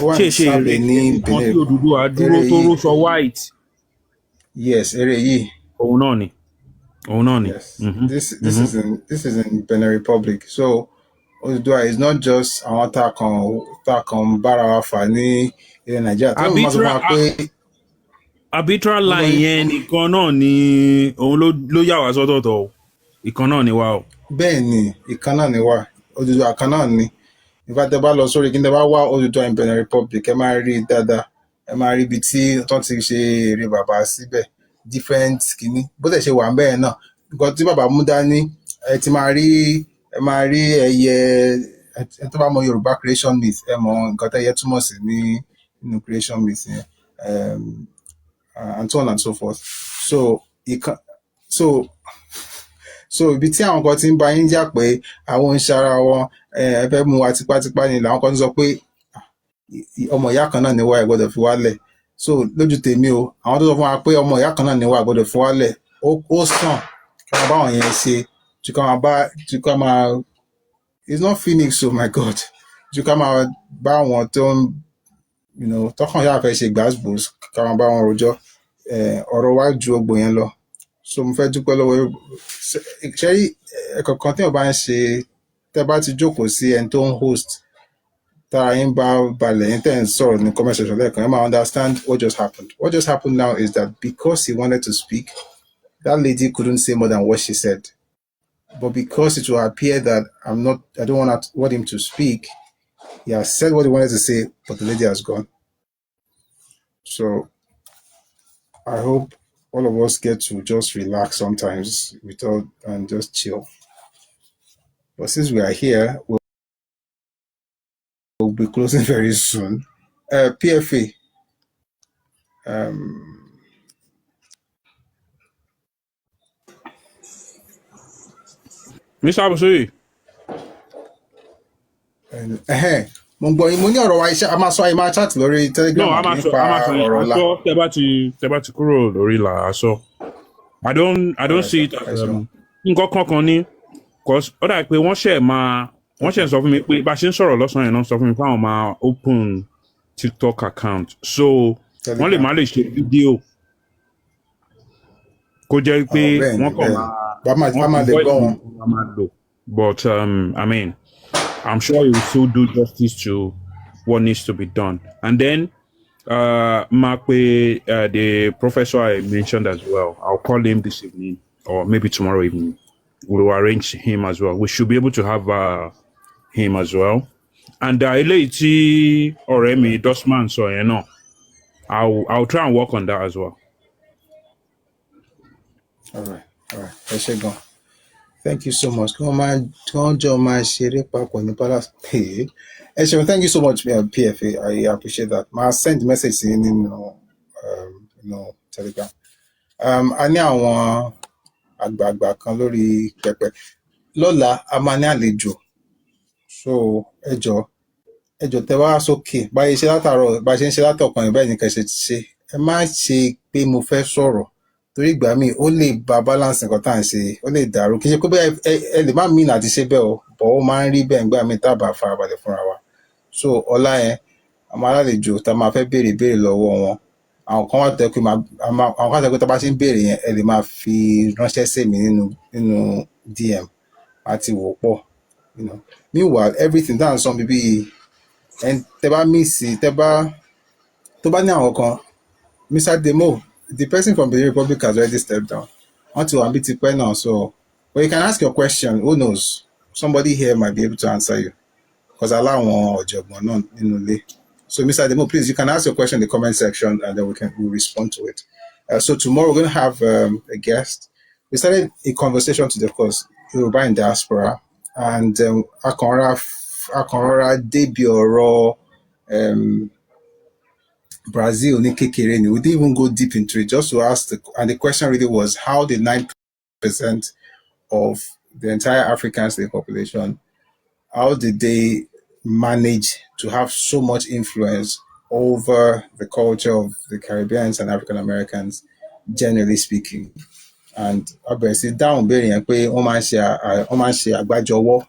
ó wà ní Sábẹ̀ ní Benin Odùduwà dúró tó róṣọ white. Yes, eré yìí. Òun náà ni. Yes. This is in Benin Republic. So Odùduwà is not just àwọn tá a kan bára wa fà ní ilẹ̀ Nàìjíríà. Tó máa sọ fún wa pé arbitral line yẹn nìkan náà ni òun ló yà wá sọ́tọ̀ọ̀tọ̀ ìkan náà ni wá o. Bẹ́ẹ̀ ni ìkan náà ni wá Odùduwà kan náà ni nígbà tẹ́ bá lọ sórí kí n tẹ́ bá wá Odùduwà in Benin Republic ẹ máa rí dáadáa ẹ máa rí ibi tí wọ́n ti ṣe eré bàbá síbẹ̀ different kìíní bó tẹ̀ ṣe wà ń bẹ́ẹ̀ náà nǹkan tí bàbá mú dání ẹ máa rí ẹyẹ ẹ tó bá mọ Yorùbá creation myth ẹ mọ nǹkan tẹ́yẹ túmọ̀ sí nínú creation myth yẹn and so on and so forth so so ibi tí àwọn kan ti ń bá yín jà pé àwọn ń ṣara wọn ẹ fẹ́ mú wa tipátipá ni làwọn kan sọ pé ọmọ ìyá kan náà ni wá ẹ gbọ́dọ̀ fi wálẹ̀ so lójú tèmi o àwọn tó sọ fún wa pé ọmọ ìyá kan náà ni wá ẹ gbọ́dọ̀ fi wálẹ̀ ó sàn kí wọ́n bá wọn yẹn ṣe ju ká máa it's not Phoenix, oh my God. You come out bá wọn tó ń tọkàn yára fẹ́ ṣe gbàgbós ká máa bá wọn rojọ́ ọ̀rọ̀ wá ju ọgbọ̀n yẹn lọ. So mo fẹ́ dúpẹ́ lọ́wọ́ ṣe rí ẹ̀kọ̀ọ̀kan tí wọ́n bá ń ṣe tẹ́ bá ti jókòó sí ẹni tó ń host tára yín bá balẹ̀ yín tẹ́ ń sọ̀rọ̀ ní comment section lẹ́ẹ̀kan yín máa understand what just happened. What just happened now is that because he wanted to speak, that lady couldn't say more than what she said. But because it will appear that I don't want him to speak, he has said what he wanted to say, but the lady has gone. So I hope all of us get to just relax sometimes and just chill. But since we are here, we'll be closing very soon. PFA. Mr. Abusui. Mo gbọ́ yín mo ní ọ̀rọ̀ wa iṣẹ́ a máa sọ ayé máa chat lórí Telegram nípa ọ̀rọ̀ ọ̀la. Tẹ́ bá ti kúrò lórí là aṣọ. I don't see it as nǹkan kankan ní cause ó dà pé wọ́n ṣe sọ fún mi pé bá a ṣe ń sọ̀rọ̀ lọ́sàn-án yẹn náà sọ fún mi pé àwọn máa open TikTok account so wọ́n lè má lè ṣe fídíò kó jẹ́ pé wọ́n kàn máa lè gbọ́ wọn. But I mean, I'm sure he will still do justice to what needs to be done. And then, the professor I mentioned as well, I'll call him this evening or maybe tomorrow evening. We'll arrange him as well. We should be able to have him as well. And eléyìí tí ọ̀rẹ́ mi Dustman sọ yẹn náà, I'll try and work on that as well. All right. Ẹ ṣé gan. Thank you so much. Kí wọ́n jọ máa ṣeré papọ̀ ní Palace. Ẹ ṣeun, thank you so much, PFA. I appreciate that. Máa send message sí nínú Telegram. A ní àwọn àgbààgbà kan lórí pẹpẹ. Lọ́la, a máa ní àlejò. So, ẹ jọ̀ọ́ tẹ́ wá sókè. Báyìí ṣe látàárọ̀, bá ṣe ń ṣe látọ̀kan yẹn bẹ́ẹ̀ ni kẹ́ ṣe ti ṣe. Ẹ má ṣe pé mo fẹ́ sọ̀rọ̀. Torí ìgbà míì ó lè ba balance nǹkan tá à ń ṣe ó lè dàrú kì í ṣe pé bẹ́ẹ̀ ẹ lè má mìíràn àti ṣe bẹ́ẹ̀ o bọ̀ ó máa ń rí bẹ́ẹ̀ nígbà míì tábà farabalẹ̀ fúnra wa so ọlá yẹn àwọn alálejò tá a máa fẹ́ béèrè lọ́wọ́ wọn àwọn kan wà tẹ́ pé tá a bá ṣe ń béèrè yẹn ẹ lè máa fi ránṣẹ́ sí mi nínú DM àti wò pọ̀ meanwhile everything tá à ń sọ bíbí tẹ́ bá mísì tó bá ní àwọn kan Mr. Demo, the person from the Republic has already stepped down. Until I'm bit now, so but you can ask your question. Who knows? Somebody here might be able to answer you. Because Allah won't job none in So Mr. Demo, please you can ask your question in the comment section and then we'll respond to it. So tomorrow we're going to have a guest. We started a conversation today, of course, Yorùbá in diaspora, and Akonra debut Brazil, we didn't even go deep into it, just to ask and the question really was how the 9% of the entire African slave population, how did they manage to have so much influence over the culture of the Caribbeans and African Americans, generally speaking? And obviously, down bearing pé wọ́n máa ń ṣe àgbájọwọ́,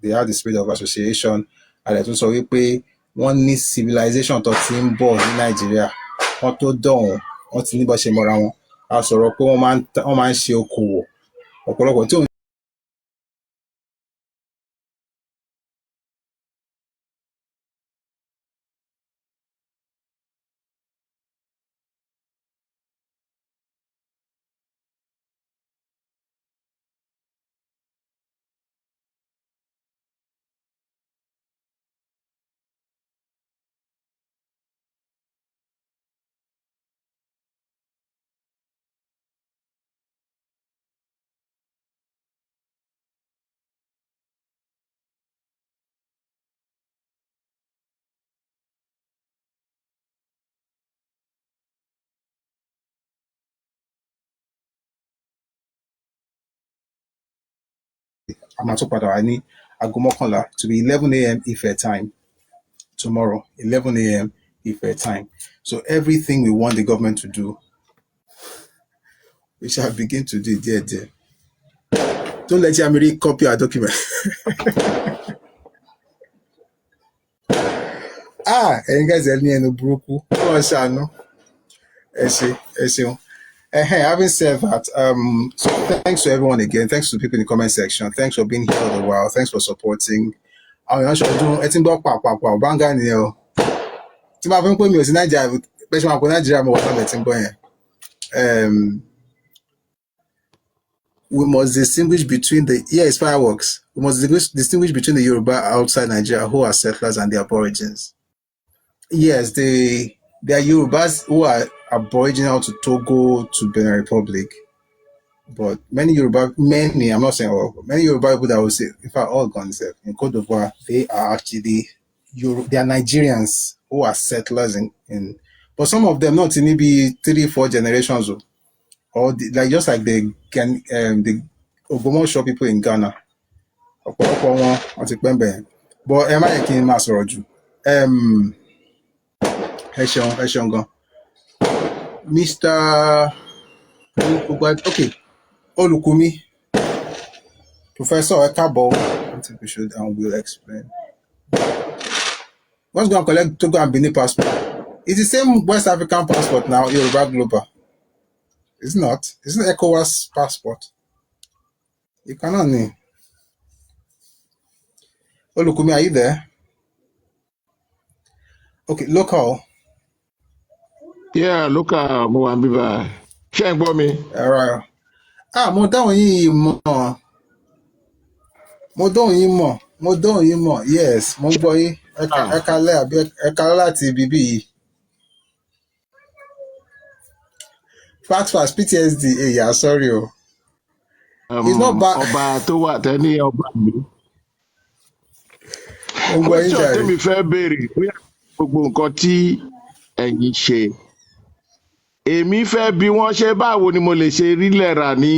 they have the spirit of association, and it also wípé wọ́n ní civilization tó ti ń bọ̀ ní Nàìjíríà wọ́n tó dọ̀hún wọ́n ti ní bó ṣe mọ́ra wọn a sọ̀rọ̀ pé wọ́n máa ń ṣe okòwò ọ̀pọ̀lọpọ̀ tí Amatopada Ani Agomokola to be 11 a.m. Ife time tomorrow, 11 a.m. Ife time. So everything we want the government to do, we shall begin to do it there. Don't let Yamiri copy our document. And guys, no broku. Having said that, so thanks to everyone again. Thanks to the people in the comment section. Thanks for being here all the while. Thanks for supporting. I'm not sure we must distinguish between it's fireworks. We must distinguish between the Yoruba outside Nigeria who are settlers and the Aborigines. Yes, they are Yorubas who are aboriginal to Togo, to Benin Republic. But many Yoruba, I'm not saying all, but many Yoruba people that will say, in fact, all gone in Cote d'Ivoire, they are actually they are Nigerians who are settlers in but some of them not in maybe 3-4 generations or just like the Ogbomoso people in Ghana. But am I making Masoroju? Mr. Okay, Olukumi, Professor Ekabo, I think we should and will explain. What's going to collect Togo and Benin passport? It's the same West African passport now, Yoruba Global. It's not. It's not ECOWAS passport. You cannot name. Olukumi, are you there? Okay, local. Yeah, local Moambiba. Sheng Bomi. All right. Mo dáhùn yín mọ̀. Yes, mo gbọ́ yín. Ẹ̀kalẹ́ àbí ẹ̀kalẹ́ láti bíbí yìí. Fast PTSD. Yeah, sorry. It's not bad. Ọba tó wà tẹ́ni ọba mi. Mo gbọ́ yín Question jàre. tẹ́mi fẹ́ béèrè bóyá gbogbo nǹkan tí ẹ̀yin ṣe. Èmi fẹ́ bi wọ́n ṣe báwo ni mo lè ṣe rí lẹ́ra ní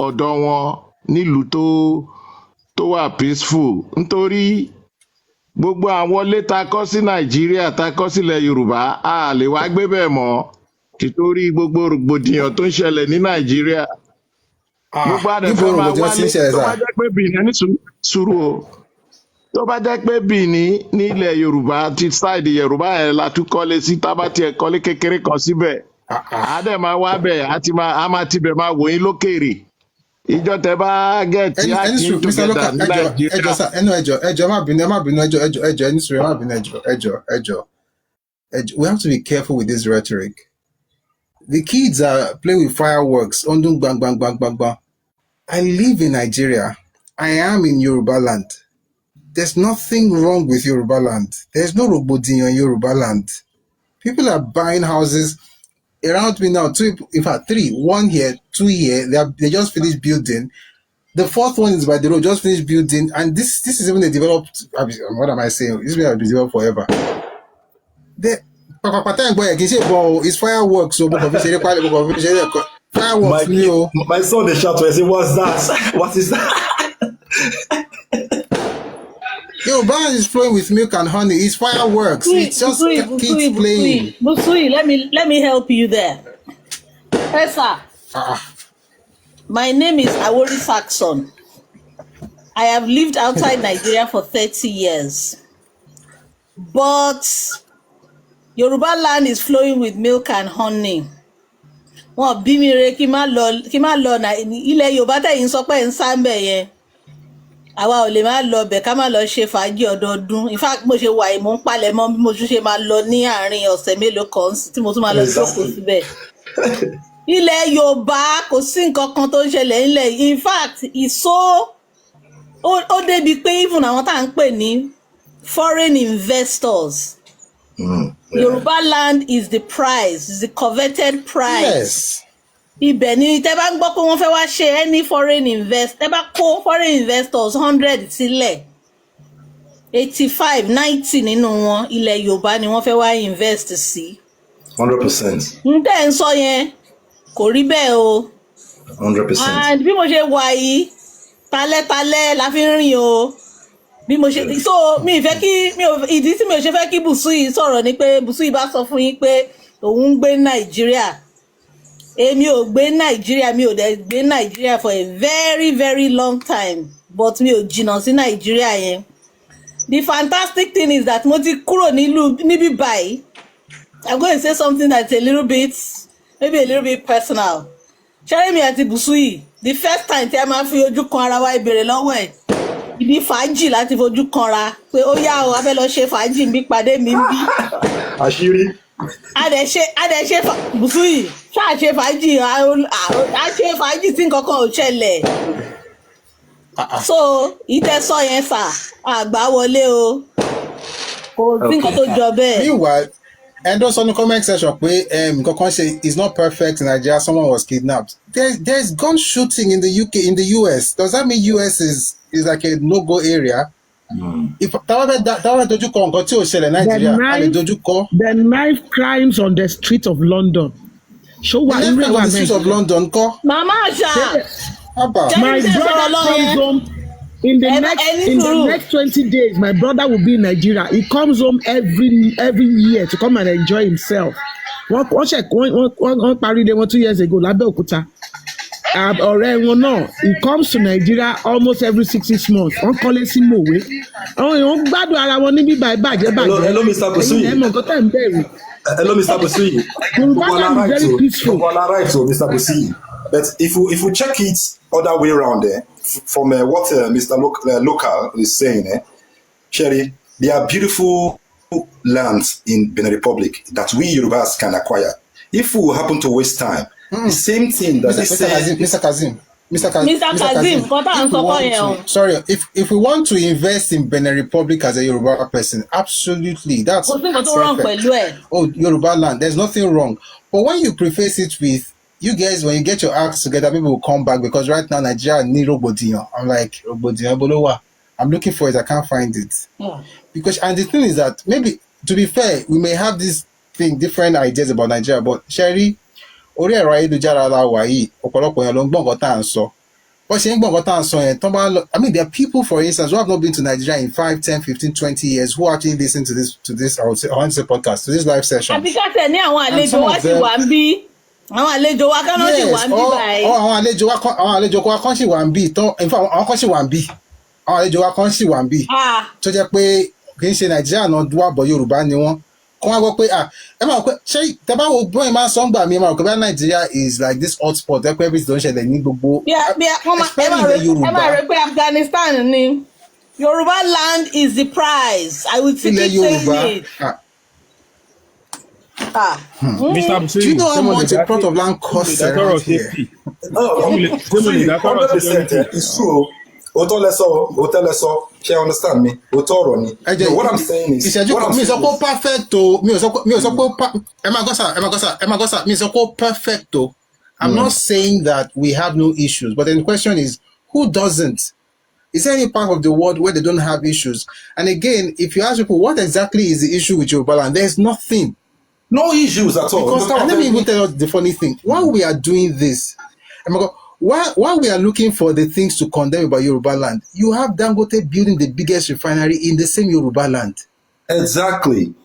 ọ̀dọ̀ wọn nílùú tó wà peaceful. Nítorí gbogbo àwọn ilé ta kọ́ sí Nàìjíríà ta kọ́ sílẹ̀ Yorùbá a lè wá gbé bẹ́ẹ̀ mọ́. Títorí gbogbo rògbòdìyàn tó ń ṣẹlẹ̀ ní Nàìjíríà. Gbogbo àdẹ̀fẹ́ máa wálé tó bá jẹ́ pé Benin ní sùúrù o. Tó bá jẹ́ pé Benin ní ilẹ̀ Yorùbá ti ṣáìdì Yorùbá ẹ̀ la tún kọ́lé sí tábà tiẹ̀ kọ́lé kékeré kan síbẹ̀. Àdẹ̀ máa wá bẹ̀ a máa tibẹ̀ máa wò yín lókèèrè. Ìjọ tẹ bá gẹ̀ẹ́tì àkíyí together ní Nàìjíríà. Ẹjọ́ má bínú ẹjọ́ ẹni sùúrù má bínú ẹjọ́. We have to be careful with this rhetoric. The kids are playing with fireworks. Ondun bang bang bang bang bang. I live in Nigeria. I am in Yoruba land. There's nothing wrong with Yoruba land. There's no Robodinho in Yoruba land. People are buying houses around me now. 2, in fact 3, 1 here, 2 here. They just finished building. The 4th one is by the road, just finished building. And this is even a developed, what am I saying? This will be developed forever. It's fireworks. So fireworks. My son, they shout to me, say, what's that? What is that? Yoruba is flowing with milk and honey. It's fireworks. It's just kids playing. Busui, let me help you there. Hey, sir. My name is Awori Saxon. I have lived outside Nigeria for 30 years. But Yoruba land is flowing with milk and honey. Wọ́n bí mi re kí má lọ na ilẹ̀ Yorùbá tẹ̀yin sọ pé ń sáńbẹ̀ yẹn. Àwa ò lè má lọ bẹ̀ ká má lọ ṣe fàájì ọdọọdún. In fact, mo ṣe wà yìí mo ń palẹ̀ mọ́ bí mo tún ṣe máa lọ ní àárín ọ̀sẹ̀ mélòó kan tí mo tún máa lọ jókòó síbẹ̀. Ilẹ̀ Yorùbá kò sí nǹkan kan tó ń ṣẹlẹ̀ ńlẹ̀. In fact, ó débi pé even àwọn tá à ń pè ní foreign investors. Yoruba land is the prize, is the coveted prize. Yes. Ibẹ̀ ni tẹ́ bá ń gbọ́ pé wọ́n fẹ́ wá ṣe any foreign tẹ́ bá kó foreign investors 100 sílẹ̀ 85, 90 nínú wọn ilẹ̀ Yorùbá ni wọ́n fẹ́ wá invest sí. 100%. N tẹ́ ń sọ yẹn kò rí bẹ́ẹ̀ o. 100%. And bí mo ṣe wà yìí talẹ́talẹ́ la fi ń rìn o bí mo ṣe so mi ì fẹ́ kí ìdí tí mi ò ṣe fẹ́ kí Bùsúyì sọ̀rọ̀ ni pé Bùsúyì bá sọ fún yín pé òun ń gbé Nàìjíríà èmi ò gbé Nàìjíríà mi ò dẹ̀ gbé Nàìjíríà for a very very long time but mi ò jìnnà sí Nàìjíríà yẹn. The fantastic thing is that mo ti kúrò níbí báyìí. I'm going to say something that's maybe a little bit personal. Ṣẹ́rí mi àti Bùsúyì, the first time tí a máa fi ojú kan ara wa ìbéèrè lọ́wọ́ ẹ̀, ìdí fàájì láti fojú kanra pé ó yá o, a fẹ́ lọ ṣe fàájì ń bí pàdé mi ń bí. Àṣírí. A dẹ̀ ṣe Bùsúyì, ṣáà ṣe fàájì, a ṣe fàájì tí nǹkan kan ò ṣẹlẹ̀. So ìtẹ́sọ yẹn sà, àgbà wọlé o, kò sí nǹkan tó jọ bẹ́ẹ̀. Meanwhile, and also in the comment section, say it's not perfect in Nigeria. Someone was kidnapped. There's gun shooting in the UK, in the US. Does that mean US is like a no-go area? If the knife crimes on the streets of London. Show what on the streets of London. Mama Asha, my brother comes home. In the next 20 days, my brother will be in Nigeria. He comes home every year to come and enjoy himself. One party they went 2 years ago, Labeokuta. He comes to Nigeria almost every 6 months. One call it Simowe. Hello, Mr. Bùsúyì. Hello, Mr. Bùsúyì. Very peaceful. Mr. Bùsúyì. But if you check it other way around there, from what Mr. Local is saying, Sherry, there are beautiful lands in Benin Republic that we Yorubas can acquire. If we happen to waste time, the same thing that Mr. Kazim, sorry, if we want to invest in Benin Republic as a Yoruba person, absolutely, that's perfect. Oh, Yoruba land, there's nothing wrong. But when you preface it with, you guys, when you get your acts together, people will come back because right now Nigeria need Robodinho. I'm like, Robodinho Bolowa. I'm looking for it, I can't find it. Because, and the thing is that maybe, to be fair, we may have this thing, different ideas about Nigeria, but Sherry, I mean, there are people, for instance, who have not been to Nigeria in 5, 10, 15, 20 years who actually listen to this, I want to say podcast, to this live session. And some of them, àwọn àlejò wa kan náà sì wà ń bí báyìí. àwọn àlejò wa kan sì wà ń bí in fact àwọn kan sì wà ń bí àwọn àlejò wa kan sì wà ń bí tó jẹ́ pé kì í ṣe Nàìjíríà náà dúwà bọ̀ Yorùbá ni wọ́n kó wá gbọ́ pé ẹ máa rò pé ṣé tẹ́ bá wo bóyá máa sọ ń gbà mí ẹ máa rò pé bá Nàìjíríà is like this hotspot ẹ pé everything tó ń ṣẹlẹ̀ ní gbogbo ẹ máa rò pé Afghanistan ni Yorùbá land is the prize. I will keep saying it. Mr. Bùsúyì, do you know how much a plot of land costs around here? 100%. It's true. She understand me. What I'm saying is, perfecto. I'm not saying that we have no issues, but then the question is, who doesn't? Is there any part of the world where they don't have issues? And again, if you ask people, what exactly is the issue with Yoruba land? There's nothing. No issues at all. Because, and let me even tell you the funny thing. While we are doing this, while we are looking for the things to condemn about Yoruba land, you have Dangote building the biggest refinery in the same Yoruba land. Exactly.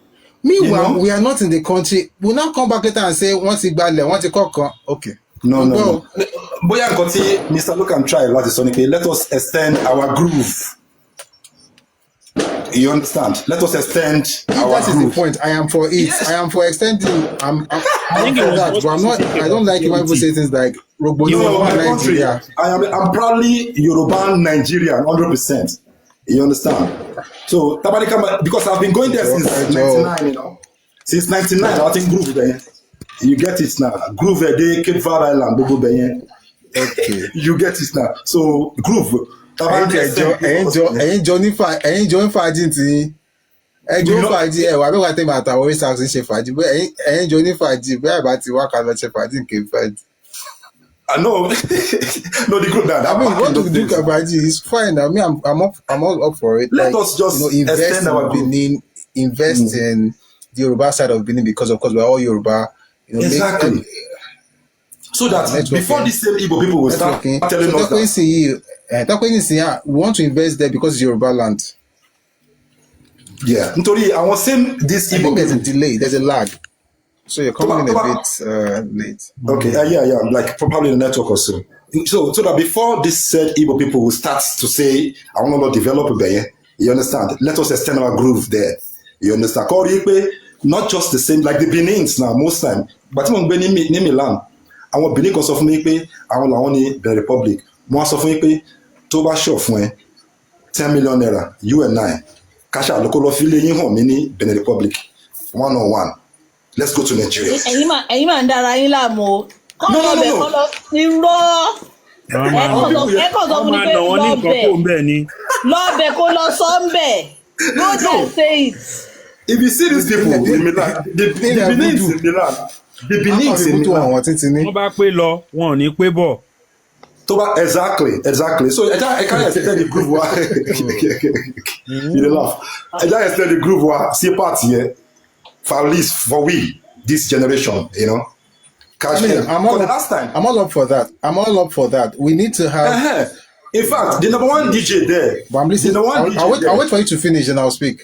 Meanwhile, we are not in the country. We'll now come back later and say, once it bad, once it cock, okay. No. Boya Nkoti, Mr. Look and try, let us extend our groove. You understand? Let us extend our That is the point. I am for it. Yes. I am for extending. I'm for that. But I'm not. I don't like it when people say things like Nigeria. I'm proudly Yoruba Nigerian, 100%. You understand? So Tabarika, because I've been going there since 99. You know, since 99. I think groove there. You get it now. Groove there, Cape Verde Island, Bobo Benye. Okay. You get it now. So groove. ẹ̀yin jọ ní fàájì tí ẹjọ́ fàájì ẹ̀wà mẹ́wàá tẹ̀mí àtàwọn orí sàkóso ṣe fàájì bẹ́ẹ̀ ẹ̀yin jọ ní fàájì bẹ́ẹ̀ àbá ti wá kalọ̀ ṣe fàájì nǹkan fàájì. No, the group that. I mean, what to do fàájì is fine. I mean, I'm all up for it. Let us just invest in Benin, invest in the Yoruba side of Benin because of course we're all Yoruba. Exactly. So that before the same Igbo people will start telling us that. We want to invest there because it's Yoruba land. Yeah. Nítorí àwọn same this I Igbo think there's a people. delay, there's a lag. So you're coming in a bit late. Okay, yeah, like probably the network or so. So that before this said Igbo people will start to say, I want to develop there, you understand? Let us extend our groove there. You understand? Not just the same, like the Benins now, most time. But when Benin ní Milan, àwọn Benin kan sọ fún mi pé àwọn làwọn ní Benin Republic. Wọ́n sọ fún mi pé tó bá ṣọ̀ fún ẹ 10 million naira, you and I, Kasha lóko lọ fi lé yín hàn mí ní Benin Republic, 1-on-1. Let's go to Nigeria. ẹ̀yin máa ń dára yín láàmú o. Kọ́ lọ bẹ̀ kọ́ lọ irọ́. Ẹ̀kọ́ sọ fún mi pé lọ́bẹ̀ kó lọ sọ́ńbẹ̀. Go there say it. If you see these people in Milan, the Benins in Milan, the Benins in Milan. Wọ́n bá pé lọ, wọn ò ní pé bọ̀. Exactly. So I can't extend the groove war. You laugh. I can't extend the groove war. See part here. For at least for we, this generation, you know. I'm all up for that. We need to have. In fact, the number one DJ there. But I'm listening. I'll wait for you to finish and I'll speak.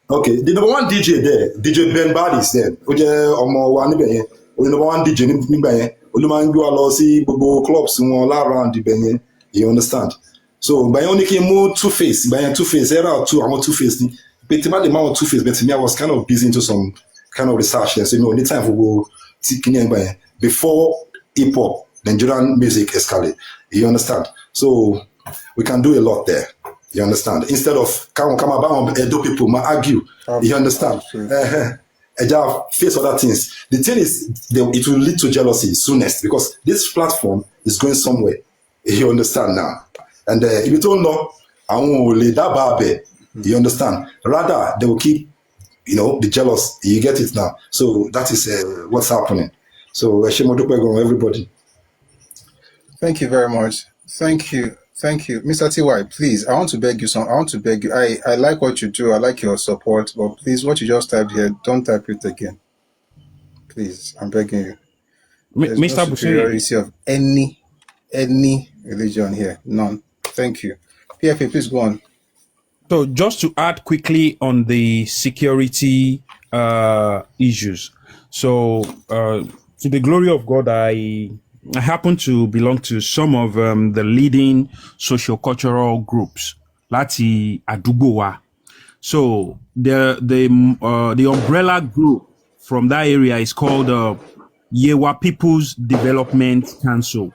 Okay, the number one DJ there, DJ Ben Badis there. The number one DJ níbẹ̀ yẹn. Olúmọ̀ ń gbé wa lọ sí gbogbo clubs wọn around ibẹ̀ yẹn. You understand? So, by only came more Two-Face, by Two-Face, era or two, I want Two-Face. But the man Two-Face, but me, I was kind of busy into some kind of research there. So, anytime we go before hip-hop, Nigerian music escalate. You understand? So, we can do a lot there. You understand? Instead of come about Edo people, might argue. You understand? Face other things. The thing is, it will lead to jealousy soonest because this platform is going somewhere. You understand now? And if you don't know, I won't lead that babe. You understand? Rather, they will keep, the jealous. You get it now. So that is what's happening. So everybody. Thank you very much. Thank you, Mr. T.Y. Please, I want to beg you. I like what you do. I like your support, but please, what you just typed here, don't type it again. Please, I'm begging you. There's Mr. no superiority of any religion here. None. Thank you. PFA, please go on. So just to add quickly on the security issues. So to the glory of God, I happen to belong to some of the leading socio-cultural groups. Láti àdúgbò wa. So the umbrella group from that area is called Yewa People's Development Council.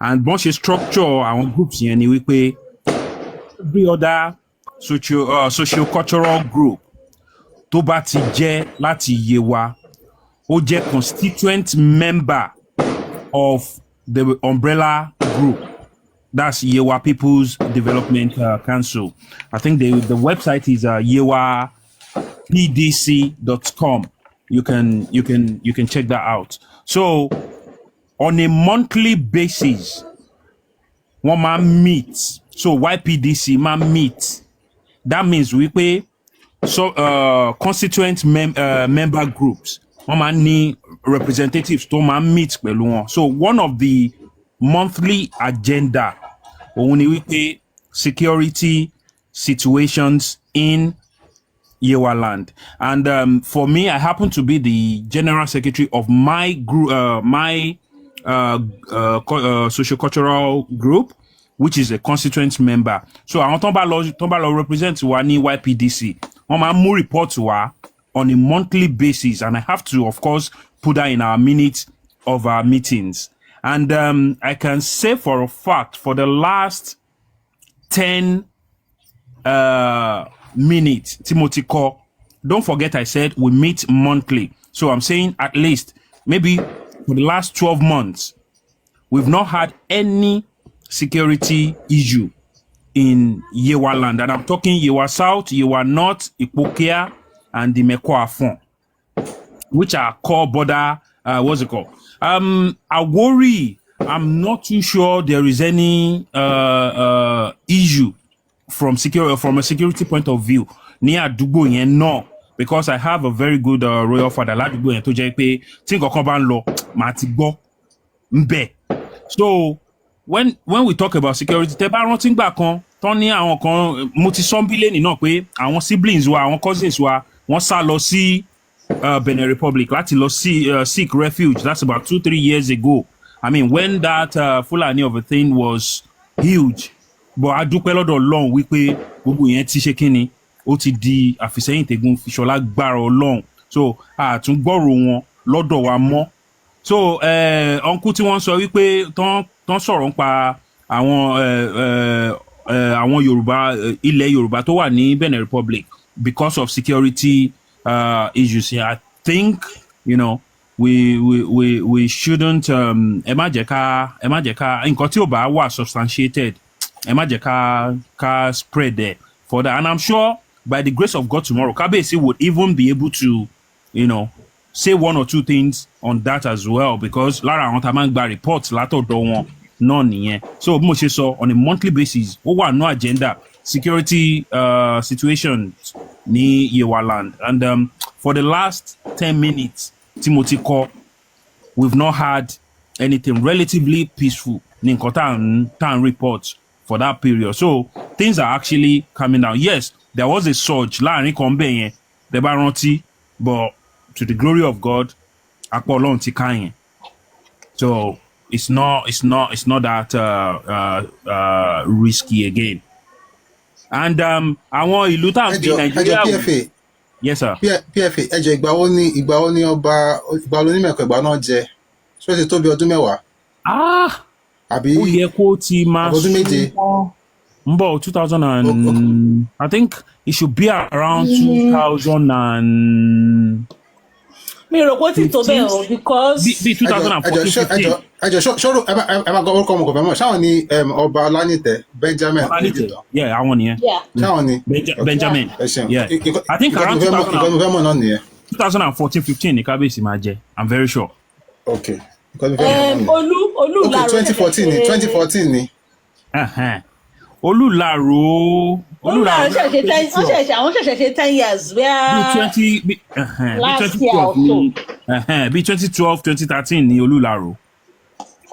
And once you structure our groups here, anyway, every other socio-cultural group tó bá ti jẹ́ láti Yewa, ó jẹ́ constituent member of the umbrella group. That's Yewa People's Development Council. I think the website is yewapdc.com. You can check that out. So on a monthly basis, one man meets. So YPDC man meet. That means we pay constituent member groups. One man need representatives to man meet pẹ̀lú wọn. So one of the monthly agenda òun ni wípé security situations in Yewa land. And for me, I happen to be the general secretary of my group, socio-cultural group, which is a constituent member. So àwọn tó bá lọ represent wa ní YPDC, wọ́n máa mú report wa on a monthly basis, and I have to, of course, put that in our minutes of our meetings. And I can say for a fact, for the last 10 minutes, Timothy call, don't forget I said we meet monthly. So I'm saying at least maybe for the last 12 months, we've not had any security issue in Yewa land. And I'm talking Yewa South, Yewa North, Ipokia, and the Mekwa Afon, which are core border, what's it called? I worry, I'm not too sure there is any issue from a security point of view near Dugbo yen, no, because I have a very good royal father Ladugbo yen to jẹ́ pé tí nǹkan kan bá ń lọ màá ti gbọ́ ńbẹ̀. So when we talk about security, tẹ́ bá rántí gbà kan tán ní àwọn kan mo ti sọ bílẹ̀nì náà pé àwọn siblings wa àwọn cousins wa wọ́n sá lọ sí Benin Republic láti lọ seek refuge. That's about 2-3 years ago. I mean, when that Fulani of a thing was huge. But a dúpẹ́ lọ́dọ̀ Ọlọ́run wípé gbogbo yẹn ti ṣe kíni ó ti di àfìsẹ́yìn tẹ̀gùn fiṣọ́lá gbára Ọlọ́run. So àtúngbọ̀rọ̀ wọn lọ́dọ̀ wa mọ́. So uncle tí wọ́n sọ wípé tán sọ̀rọ̀ nípa àwọn Yorùbá ilẹ̀ Yorùbá tó wà ní Benin Republic because of security issues here. I think, you know, we shouldn't ẹ má jẹ́ ká nǹkan tí ò bá wà substantiated ẹ má jẹ́ ká spread there for that. And I'm sure by the grace of God tomorrow Kabiyesi would even be able to, you know, say one or two things on that as well, because lára àwọn tá a máa ń gba reports látọ̀dọ̀ wọn náà nìyẹn. So bí mo ṣe sọ, on a monthly basis ó wà no agenda security situation ní Yewa land, and for the last 10 minutes tí mo ti kọ, we've not had anything. Relatively peaceful ní nǹkan tá n report for that period. So things are actually coming down. Yes, there was a surge láàrin kan bẹ́ẹ̀ yẹn tẹ́ bá rántí, but to the glory of God apá Ọlọ́run ti ká yẹn. So it's not that risky again. And àwọn ìlú tá à ń fi Nàìjíríà wò. Yes sir. PFA ẹjọ ìgbà wo ni ọba ìgbà onímẹ̀kọ ìgbà náà jẹ ṣé ó ti tó bí ọdún mẹ́wàá. Àbí ó yẹ kó ti máa ọdún méje. ń bọ̀ 2000 and I think it should be around 2000 and. Mi rò pé ó ti tó bẹ́ẹ̀ o, because. bí 2014-15. ẹjọ ṣọ́rọ̀ ẹ máa gbọ́ orúkọ ọmọ kọfẹ́ mọ́ ṣáwọn ni ọba Ọlánìtẹ̀ Benjamin. Yeah, àwọn nìyẹn. ṣáwọn ni Benjamin. Yeah. I think around 2014-15 ni Kábíyèsí máa jẹ. I'm very sure. Okay. Olúlàró 2014 ni. Olúlàró ṣẹ̀ṣẹ̀ ṣe 10 years last year or so. Bí 2012-2013 ni Olúlàró.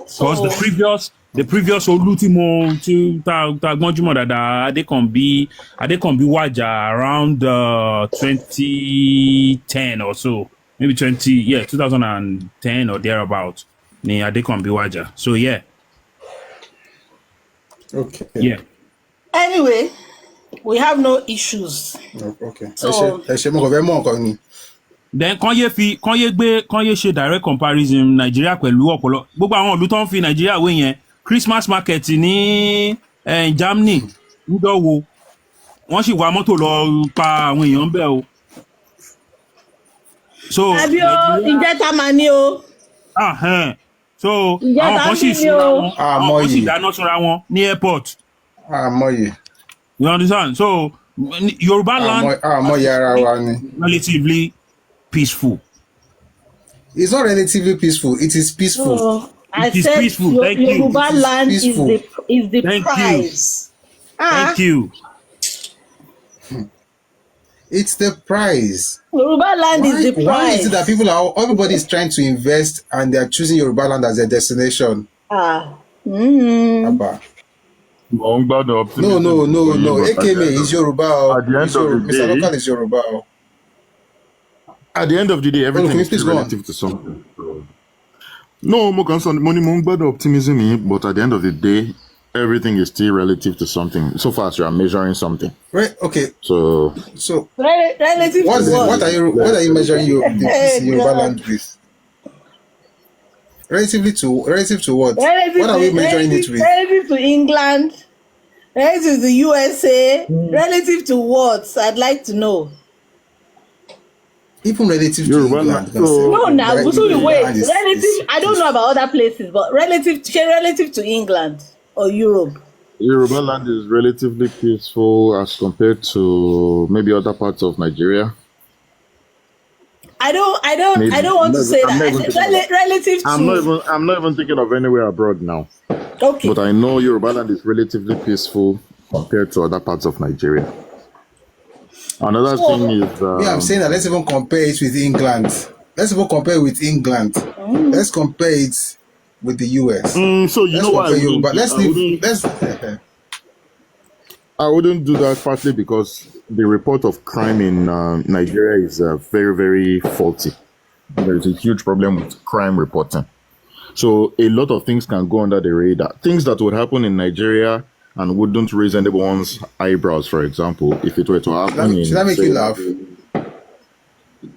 Because the previous Olú tí ta gbọ́njúmọ̀ dáadáa Adékànbí wàjà around 2010 or so, maybe 2010 or thereabout ni Adékànbí wàjà. So yeah. Okay. Yeah. Anyway, we have no issues. Okay. So ẹ ṣe mo kàn fẹ́ mọ̀ nǹkan ni. Then kàn yé ṣe direct comparison Nigeria pẹ̀lú ọ̀pọ̀lọpọ̀ gbogbo àwọn ìlú tó ń fi Nigeria wé yẹn. Christmas market ní Germany nídọ̀wọ́ wọ́n sì wá mọ́tò lọ pa àwọn èèyàn bẹ́ẹ̀ o. So àbí o ìjẹta máa ní o. So àwọn kan sì súnra wọn àwọn kan sì dáná súnra wọn ní airport. Àmọye. You understand? So Yorùbá land relatively peaceful. It's not relatively peaceful. It is peaceful. I said peaceful. Thank you. Yorùbá land is the Thank prize. Thank you. It's the prize. Yorùbá land is the prize. Why is it that everybody is trying to invest and they are choosing Yorùbá land as their destination? Abba. No. AKMA is Yorùbá. At the end of the day, Mr. Local is Yorùbá. At the end of the day, everything is relative to something. No, mo optimism, but at the end of the day, everything is still relative to something. So far as you are measuring something. Right. Okay. So relative to what are you measuring this Yorùbá land with? Relative to what? What are we measuring it with? Relative to England, relative to USA, relative to what? I'd like to know. Even relative to England. No, now wait. Relative. I don't know about other places, but relative to England or Europe. Yoruba land is relatively peaceful as compared to maybe other parts of Nigeria. I don't want to say that. Relative to. I'm not even thinking of anywhere abroad now. Okay. But I know Yoruba land is relatively peaceful compared to other parts of Nigeria. Another thing is... I'm saying that let's even compare it with England. Let's compare it with with the US. So you know why I wouldn't do that partly because the report of crime in Nigeria is very, very faulty. There is a huge problem with crime reporting. So a lot of things can go under the radar. Things that would happen in Nigeria and wouldn't raise anyone's eyebrows, for example, if it were to happen should I make you laugh?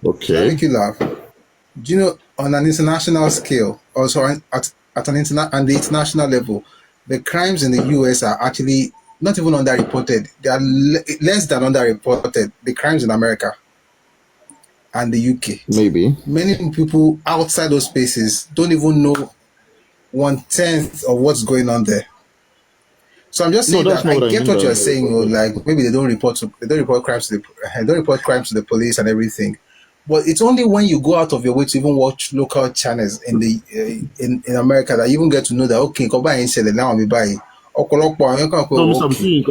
Okay. Should I make you laugh? Do you know, on an international scale, also at the international level, the crimes in the US are actually not even underreported. They are less than underreported. The crimes in America and the UK. Maybe. Many people outside those spaces don't even know 1/10 of what's going on there. So I'm just saying that I get what you're saying. Like maybe they don't report crimes to the police and everything. But it's only when you go out of your way to even watch local channels in the in America that you even get to know that okay, come by and say that now I'm buying. I'm not see.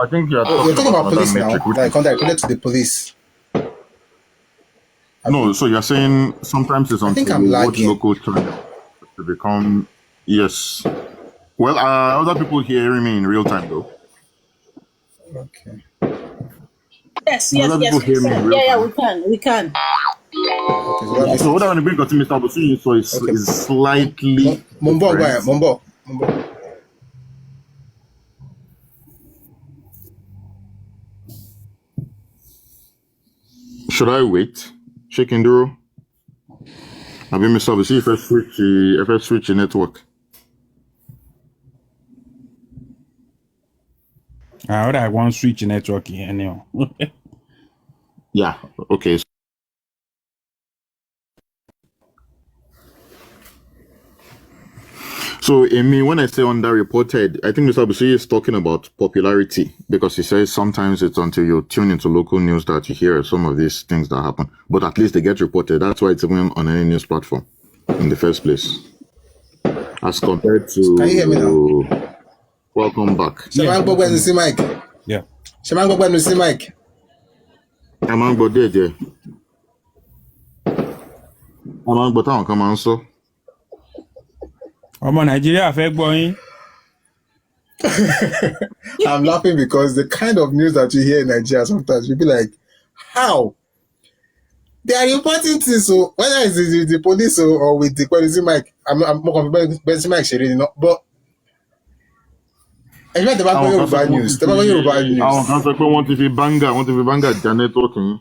I think you're talking about police now, like connected to the police. No, so you're saying sometimes it's until you watch local channels to become yes. Well, other people hearing me in real time though. Okay. Yes. Yeah, we can. Okay, so what I want to bring to Mr. Abusi so is slightly Mombo. Should I wait? Chicken Duro? I mean, Mr. Abusi, if I switch the network. I want to switch network here anyhow. Yeah, okay. So, when I say underreported, I think Mr. Abusi is talking about popularity because he says sometimes it's until you tune into local news that you hear some of these things that happen. But at least they get reported. That's why it's even on any news platform in the first place. As compared to... Can you hear me now? Welcome back. Yeah. Yeah. Nigeria fẹ́ gbọ́ yín. I'm laughing because the kind of news that you hear in Nigeria sometimes you'll be like, how? They are reporting things, so whether it's the police or with the policy mic, I'm more confident with mic sharing, but I mean the Yoruba news. The Yoruba news. I want to be banger networking.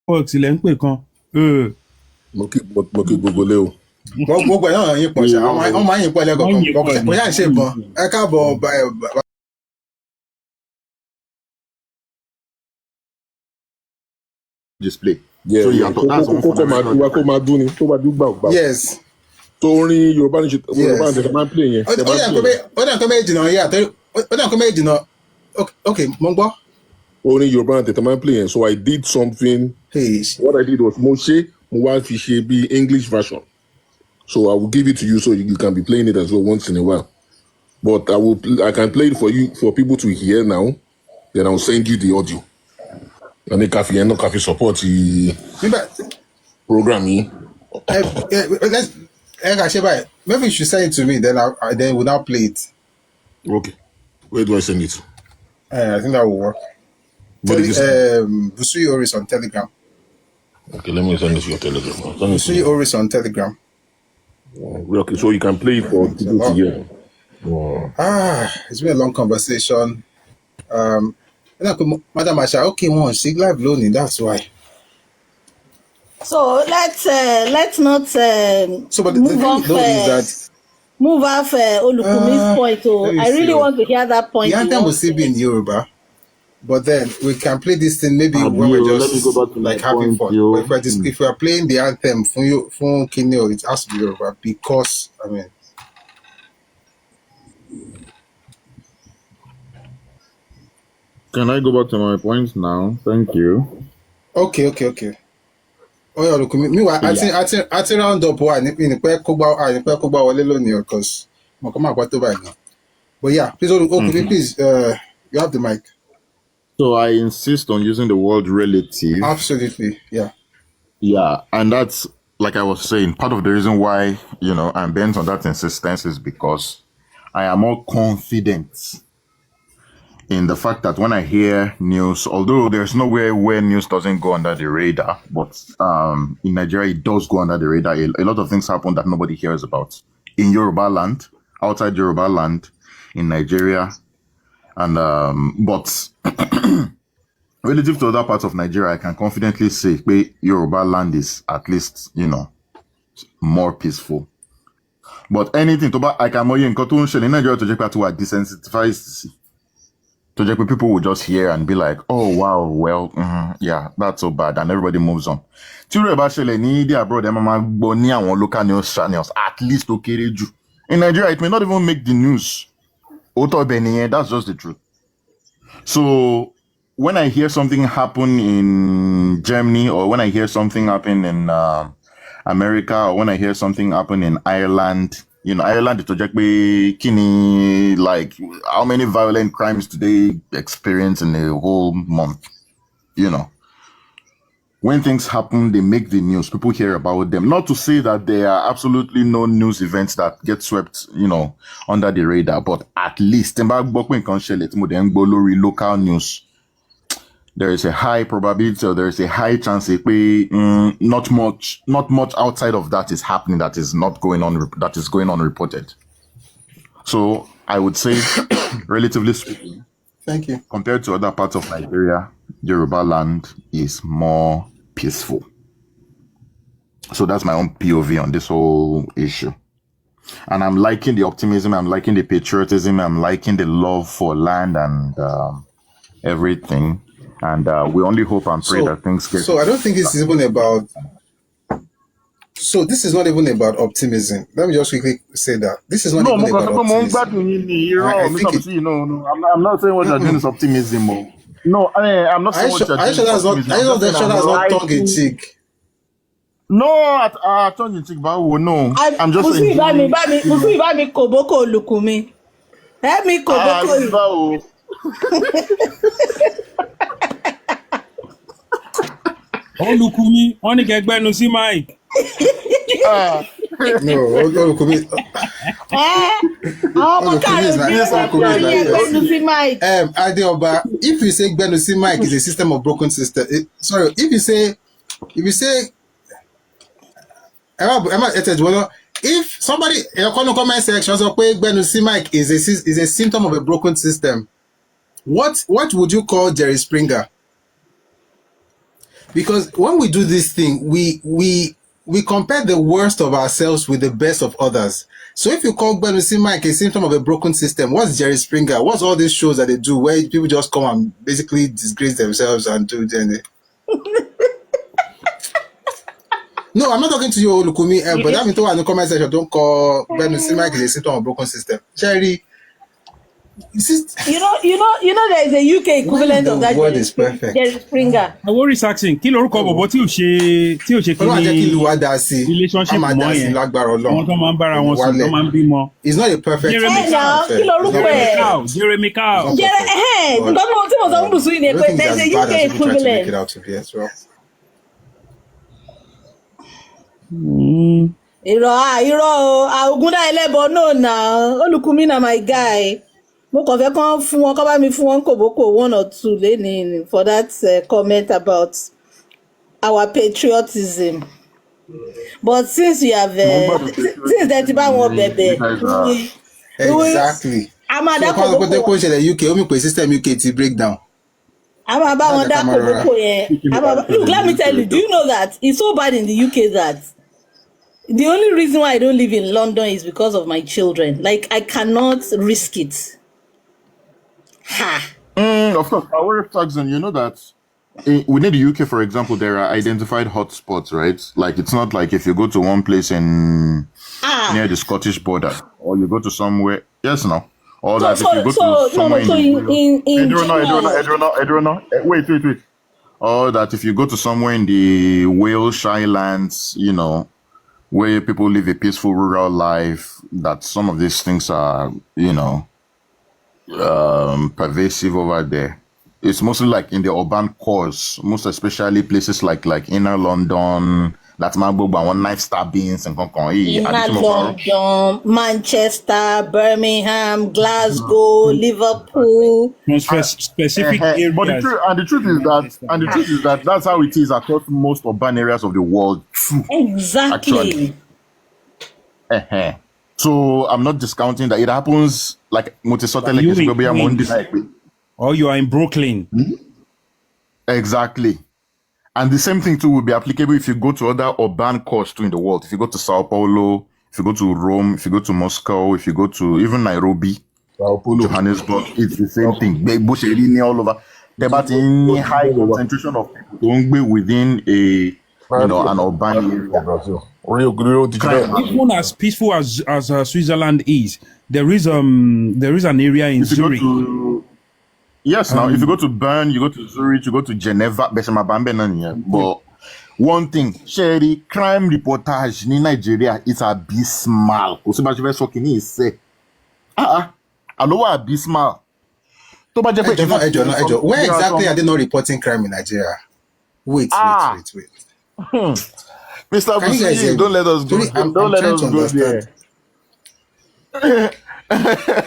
Ilẹ̀ ń pè kan. Mo kí gbogbo lé o. Gbogbo náà yín pọ̀ ṣá, wọ́n máa ń yín pọ̀ lẹ́kọ̀ọ̀kan. Bóyá ṣe ìbọn, ẹ káàbọ̀ display. Yeah, kó máa dún ni, tó bá dún gbà. Yes. Tó orin Yorùbá ní ṣe máa ń play yẹn. Ó dàn kó méjì náà yà, ó dàn kó méjì náà. Okay, mo ń gbọ́. Orin Yorùbá ní máa ń play yẹn, so I did something. What I did was mo wá fi ṣe bí English version. So I will give it to you so you can be playing it as well once in a while. But I can play it for you for people to hear now. Then I will send you the audio. And the coffee support the program. Maybe you should send it to me. Then I will now play it. Okay. Where do I send it? I think that will work. Busui Oris on Telegram. Okay, let me send this to your Telegram. Busui Oris on Telegram. Okay, so you can play it for people to hear. It's been a long conversation. Madam Asha, okay, live loaning, that's why. So let's not move off Olukumi's point. I really want to hear that point. The anthem will still be in Yoruba, but then we can play this thing maybe when we're just like having fun. But if we are playing the anthem from Kineo, it has to be Yoruba because Can I go back to my points now? Thank you. Okay. Oh yeah, look, meanwhile, I think round up one in the because but yeah, please, please, you have the mic. So I insist on using the word relative. Absolutely, yeah. Yeah, and that's like I was saying, part of the reason why, I'm bent on that insistence is because I am more confident in the fact that when I hear news, although there's nowhere where news doesn't go under the radar, but in Nigeria it does go under the radar. A lot of things happen that nobody hears about in Yorùbá land, outside Yorùbá land, in Nigeria, and but relative to other parts of Nigeria, I can confidently say Yorùbá land is at least, more peaceful. But anything to I can more in Nigeria to check to desensitized to check people will just hear and be like, oh wow, well, yeah, that's so bad, and everybody moves on. Abroad, local news channels, at least in Nigeria, it may not even make the news. That's just the truth. So when I hear something happen in Germany, or when I hear something happen in America, or when I hear something happen in Ireland, Ireland is kini, like how many violent crimes do they experience in a whole month? When things happen, they make the news. People hear about them. Not to say that there are absolutely no news events that get swept, under the radar, but at least local news, there is a high probability, or there is a high chance not much outside of that is happening that is not going on, that is going unreported. So I would say, relatively speaking, thank you, compared to other parts of Nigeria, Yorùbá land is more peaceful. So that's my own POV on this whole issue. And I'm liking the optimism, I'm liking the patriotism, I'm liking the love for land and everything. And we only hope and pray that things get... So I don't think this is even about... So this is not even about optimism. Let me just quickly say that. This is not even about optimism. I'm not saying what you're doing is optimism. No, I'm not saying what you're doing is optimism. I know that Shona is not tongue-in-cheek. No, tongue-in-cheek, but no. I'm just saying... Help me koboko. Olukumi, wọ́n ní kẹgbẹ́nu sí Mike. No, Olukumi. Adeoba, if you say Gbenusi Mike is a system of broken system, if you say, if somebody in the comment section says Gbenusi Mike is a symptom of a broken system, what would you call Jerry Springer? Because when we do this thing, we compare the worst of ourselves with the best of others. So if you call Gbenusi Mike a symptom of a broken system, what's Jerry Springer? What's all these shows that they do where people just come and basically disgrace themselves and do anything? No, I'm not talking to you, Olukumi, but that means in the comment section, don't call Gbenusi Mike a symptom of a broken system. Jerry, you know, there is a UK equivalent of that. Word is perfect. Jerry Springer. I worry Saxon. Kí lorúkọ bọ̀bọ̀ tí ò ṣe relationship mọ́ yẹn. Àwọn tó máa ń bára wọn sùn, tó máa ń bímọ. It's not a perfect. Jeremy Cow. Jeremy Cow. There's a UK equivalent. Ògúndá ẹlẹ́bọ náà Olùkúnmi na my guy. Mo kàn fẹ́ kàn fún wọn kàn bá mi fún wọn kòbókò 1 or 2 lẹ́ni for that comment about our patriotism. But since you have since that bá wọn bẹ̀bẹ̀. Exactly. Amada kòbókò the UK omi pe system UK ti break down. Ama bá wọn dá kòbókò yẹn. Look, let me tell you, do you know that it's so bad in the UK that the only reason why I don't live in London is because of my children. Like, I cannot risk it. Of course, our Saxon, you know that within the UK, for example, there are identified hotspots, right? Like, it's not like if you go to one place in near the Scottish border, or you go to somewhere, yes, no, or that if you go to somewhere wait, or that if you go to somewhere in the Wales Highlands, where people live a peaceful rural life, that some of these things are, pervasive over there. it's mostly like in the urban cores, most especially places like inner London, that man go by one knife stabbings and Inner London, Manchester, Birmingham, Glasgow, Liverpool. Specific areas. But the truth is that that's how it is across most urban areas of the world too. Exactly. Actually. So I'm not discounting that it happens like or you are in Brooklyn. Exactly. And the same thing too will be applicable if you go to other urban cores too in the world. If you go to Sao Paulo, if you go to Rome, if you go to Moscow, if you go to even Nairobi, Johannesburg, it's the same thing. All over. There's any high concentration of people within an urban area. Even as peaceful as Switzerland is, there is an area in Zurich. Now if you go to Bern, you go to Zurich, you go to Geneva, but one thing, Sherry, crime reportage in Nigeria is abysmal. Abysmal. Where exactly are they not reporting crime in Nigeria? Wait. Mr. Busi, don't let us go. Don't let us go there.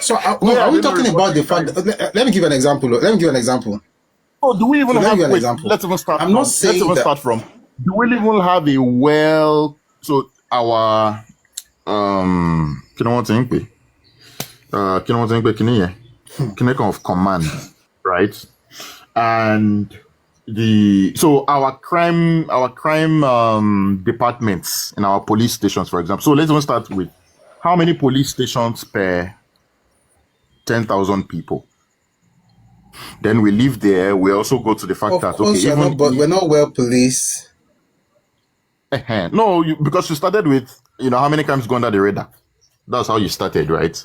So are we talking about the fact that, let me give an example. Oh, do we even have an example? Let's even start. Start from. Do we even have a our of command, right? And our crime departments in our police stations, for example. So let's even start with how many police stations per 10,000 people. Then we leave there. We also go to the fact that we're not well policed. No, because you started with how many crimes go under the radar. That's how you started, right?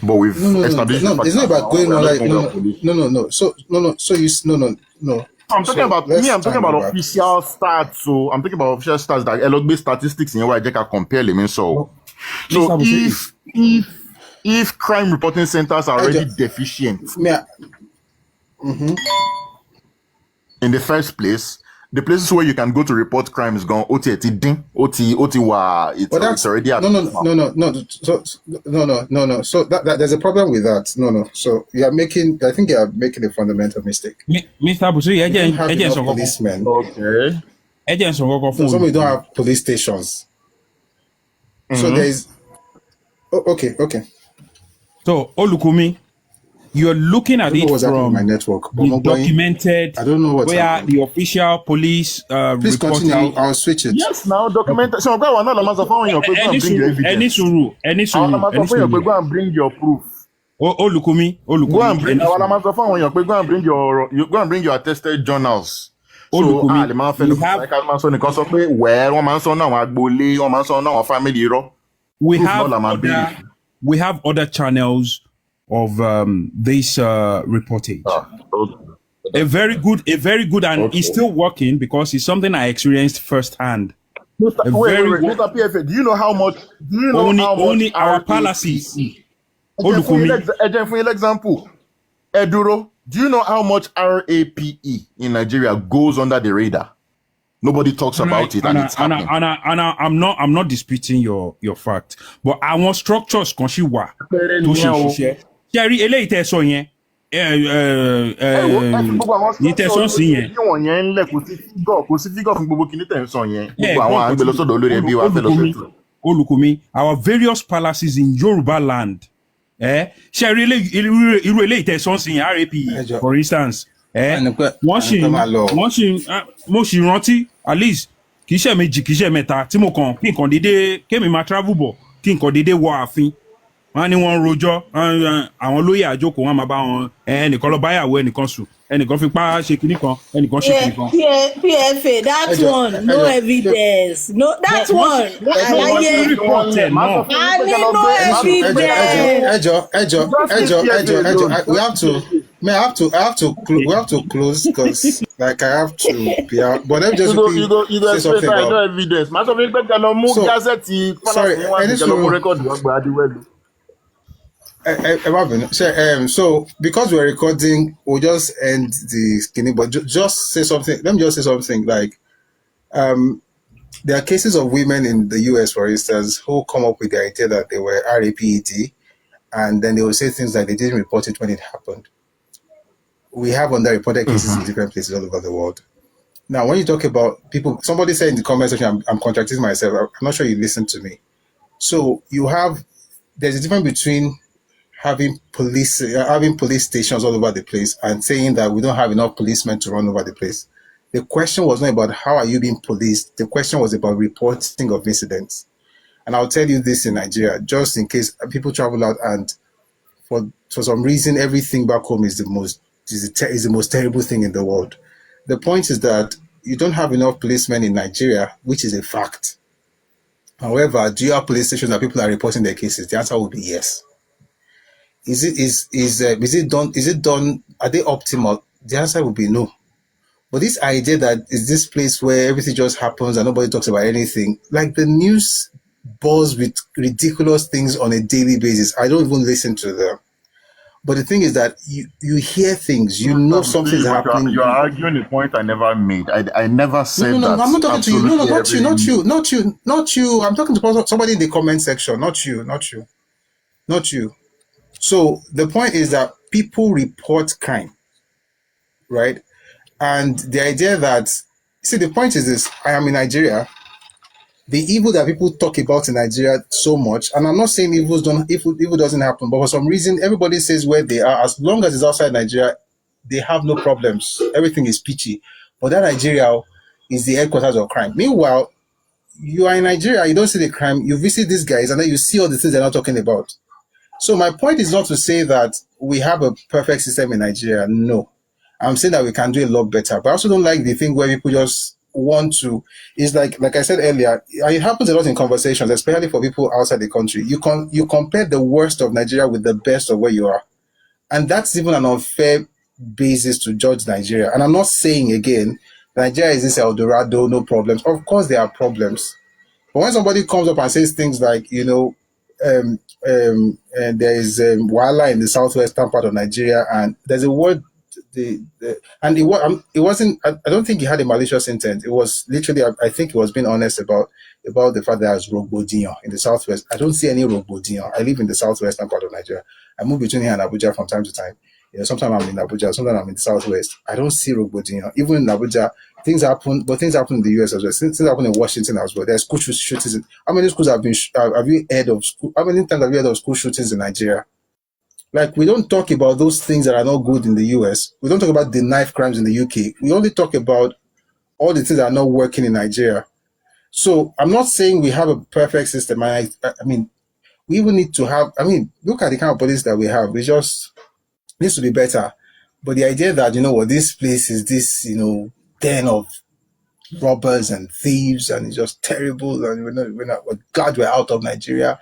But we've established. No, it's not about going on like no. So I'm talking about I'm talking about official stats. So I'm talking about official stats that log statistics in where I can compare them. So if crime reporting centers are already deficient in the first place, the places where you can go to report crimes gone it's already no. So that there's a problem with that. No. So I think you are making a fundamental mistake. Mr. Busi, policemen. Okay. Some we don't have police stations. So there is. Okay. So Olukumi, you're looking at it from my network. The documented. I don't know what's where happening. the official police. Please continue. I'll switch it. Yes, now documented. So go and bring your proof. Olukumi. Go and bring go and bring your attested journals. So we have other channels of this reportage. A very good, and it's still working because it's something I experienced firsthand. Wait, Mr. PFA, do you know how much? Only our palaces. For example, Eduro, do you know how much RAPE in Nigeria goes under the radar? Nobody talks about it, and it's happening. I'm not disputing your fact, but I want structures kan si wa to ṣiṣẹ́. Jerry eléyìí tẹ́ sọ yẹn ní tẹ́ sọ sí yẹn. Olùkùnmi, our various palaces in Yorùbá land. Jerry irú eléyìí tẹ́ sọ sí yẹn RAP for instance. Mo sì rántí at least kì í ṣe méjì kì í ṣe mẹ́ta tí mo kàn kí nǹkan dédé kémi máa travel bọ̀ kí nǹkan dédé wọ ààfin wọn ní wọn rojọ́ àwọn lóyè àjókòó wọn máa bá wọn ẹnìkan lọ báyàwó ẹnìkan sùn ẹnìkan fipá ṣe kinní kan ẹnìkan ṣe kinní kan. PFA that one no evidence no that one alaye no evidence. We have to. I have to close because like I have to be out. But let me just say something about. No evidence. Sorry, So because we're recording, we'll just end the skinny, but just say something. Let me just say something like, there are cases of women in the US, for instance, who come up with the idea that they were RAPED, and then they will say things like they didn't report it when it happened. We have underreported cases in different places all over the world. Now, when you talk about people, somebody said in the comment section, I'm contradicting myself. I'm not sure you listened to me. So there's a difference between having police stations all over the place and saying that we don't have enough policemen to run over the place. The question was not about how are you being policed. The question was about reporting of incidents. And I'll tell you this in Nigeria, just in case people travel out and for some reason everything back home is the most terrible thing in the world. The point is that you don't have enough policemen in Nigeria, which is a fact. However, do you have police stations that people are reporting their cases? The answer would be yes. Is it done? Are they optimal? The answer would be no. But this idea that is this place where everything just happens and nobody talks about anything, like the news buzz with ridiculous things on a daily basis. I don't even listen to them. But the thing is that you hear things, you know something's happening. You're arguing a point I never made. I never said that. No, I'm not talking to you. No, not you. I'm talking to somebody in the comment section. Not you. So the point is that people report crime, right? And the idea that, see, the point is this: I am in Nigeria. The evil that people talk about in Nigeria so much, and I'm not saying evil doesn't happen, but for some reason, everybody says where they are. As long as it's outside Nigeria, they have no problems. Everything is peachy. But that Nigeria is the headquarters of crime. Meanwhile, you are in Nigeria, you don't see the crime, you visit these guys, and then you see all the things they're not talking about. So my point is not to say that we have a perfect system in Nigeria. No. I'm saying that we can do a lot better. But I also don't like the thing where people just want to, it's like I said earlier, it happens a lot in conversations, especially for people outside the country. You compare the worst of Nigeria with the best of where you are. And that's even an unfair basis to judge Nigeria. And I'm not saying again, Nigeria is this El Dorado, no problems. Of course there are problems. But when somebody comes up and says things like, and there is Wala in the southwestern part of Nigeria, and there's a word, it wasn't. I don't think he had a malicious intent. It was literally, I think he was being honest about the fact that there's Rogbodiyan in the southwest. I don't see any Rogbodiyan. I live in the southwestern part of Nigeria. I move between here and Abuja from time to time. Sometimes I'm in Abuja, sometimes I'm in the southwest. I don't see Rogbodiyan. Even in Abuja, things happen, but things happen in the US as well. Things happen in Washington as well. There's school shootings. How many schools have you heard of school? How many times have you heard of school shootings in Nigeria? Like, we don't talk about those things that are not good in the US. We don't talk about the knife crimes in the UK. We only talk about all the things that are not working in Nigeria. So I'm not saying we have a perfect system. I mean, we even need to have, look at the kind of police that we have. It just needs to be better. But the idea that, this place is this, den of robbers and thieves, and it's just terrible, and we're glad we're out of Nigeria.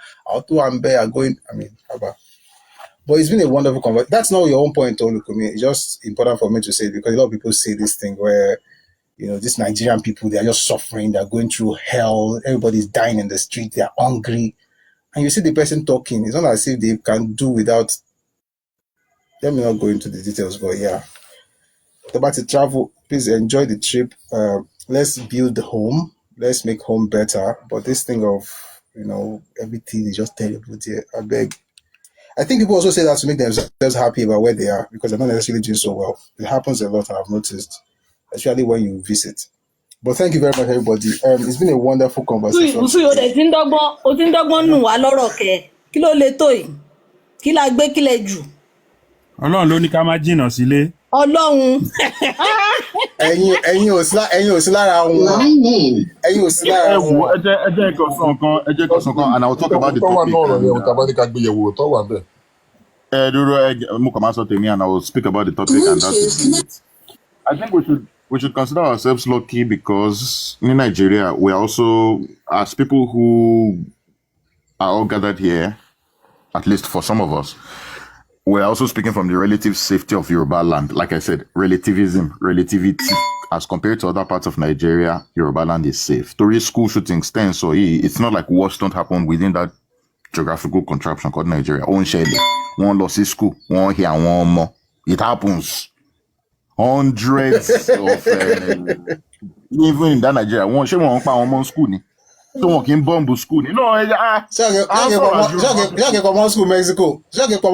But it's been a wonderful conversation. That's not your own point, Olukumi. It's just important for me to say, because a lot of people say this thing where, these Nigerian people, they're just suffering, they're going through hell, everybody's dying in the street, they're hungry. And you see the person talking, it's not as if they can do without. Let me not go into the details, but yeah. About to travel, please enjoy the trip. Let's build home. Let's make home better. But this thing of, everything is just terrible there. I beg. I think people also say that to make themselves happy about where they are, because they're not necessarily doing so well. It happens a lot, I've noticed, especially when you visit. But thank you very much, everybody. It's been a wonderful conversation. Ọlọ́run ló ní ká má jìnnà sílé. Ọlọ́run. ẹ̀yin ò sí lára wọn. Ẹ̀yin ò sí lára wọn. Ẹ jẹ́ ìkọ̀sán kan, and I will talk about the topic. Mo kàn máa sọ tèmi, and I will speak about the topic, and that's it. I think we should consider ourselves lucky, because in Nigeria, we are also, as people who are all gathered here, at least for some of us, we're also speaking from the relative safety of Yoruba land. Like I said, relativity. As compared to other parts of Nigeria, Yoruba land is safe. Torí school shootings, so it's not like wars don't happen within that geographical contraption called Nigeria. Ó ń ṣẹlẹ̀. Wọ́n lọ sí school. Wọ́n hear àwọn ọmọ. It happens. Hundreds of even in that Nigeria. Ṣé wọ́n pa àwọn ọmọ school ni? So wọn kì í bomb school ni? No, ṣé àgẹ̀kọ̀ ọmọ school Mexico? Ṣé àgẹ̀kọ̀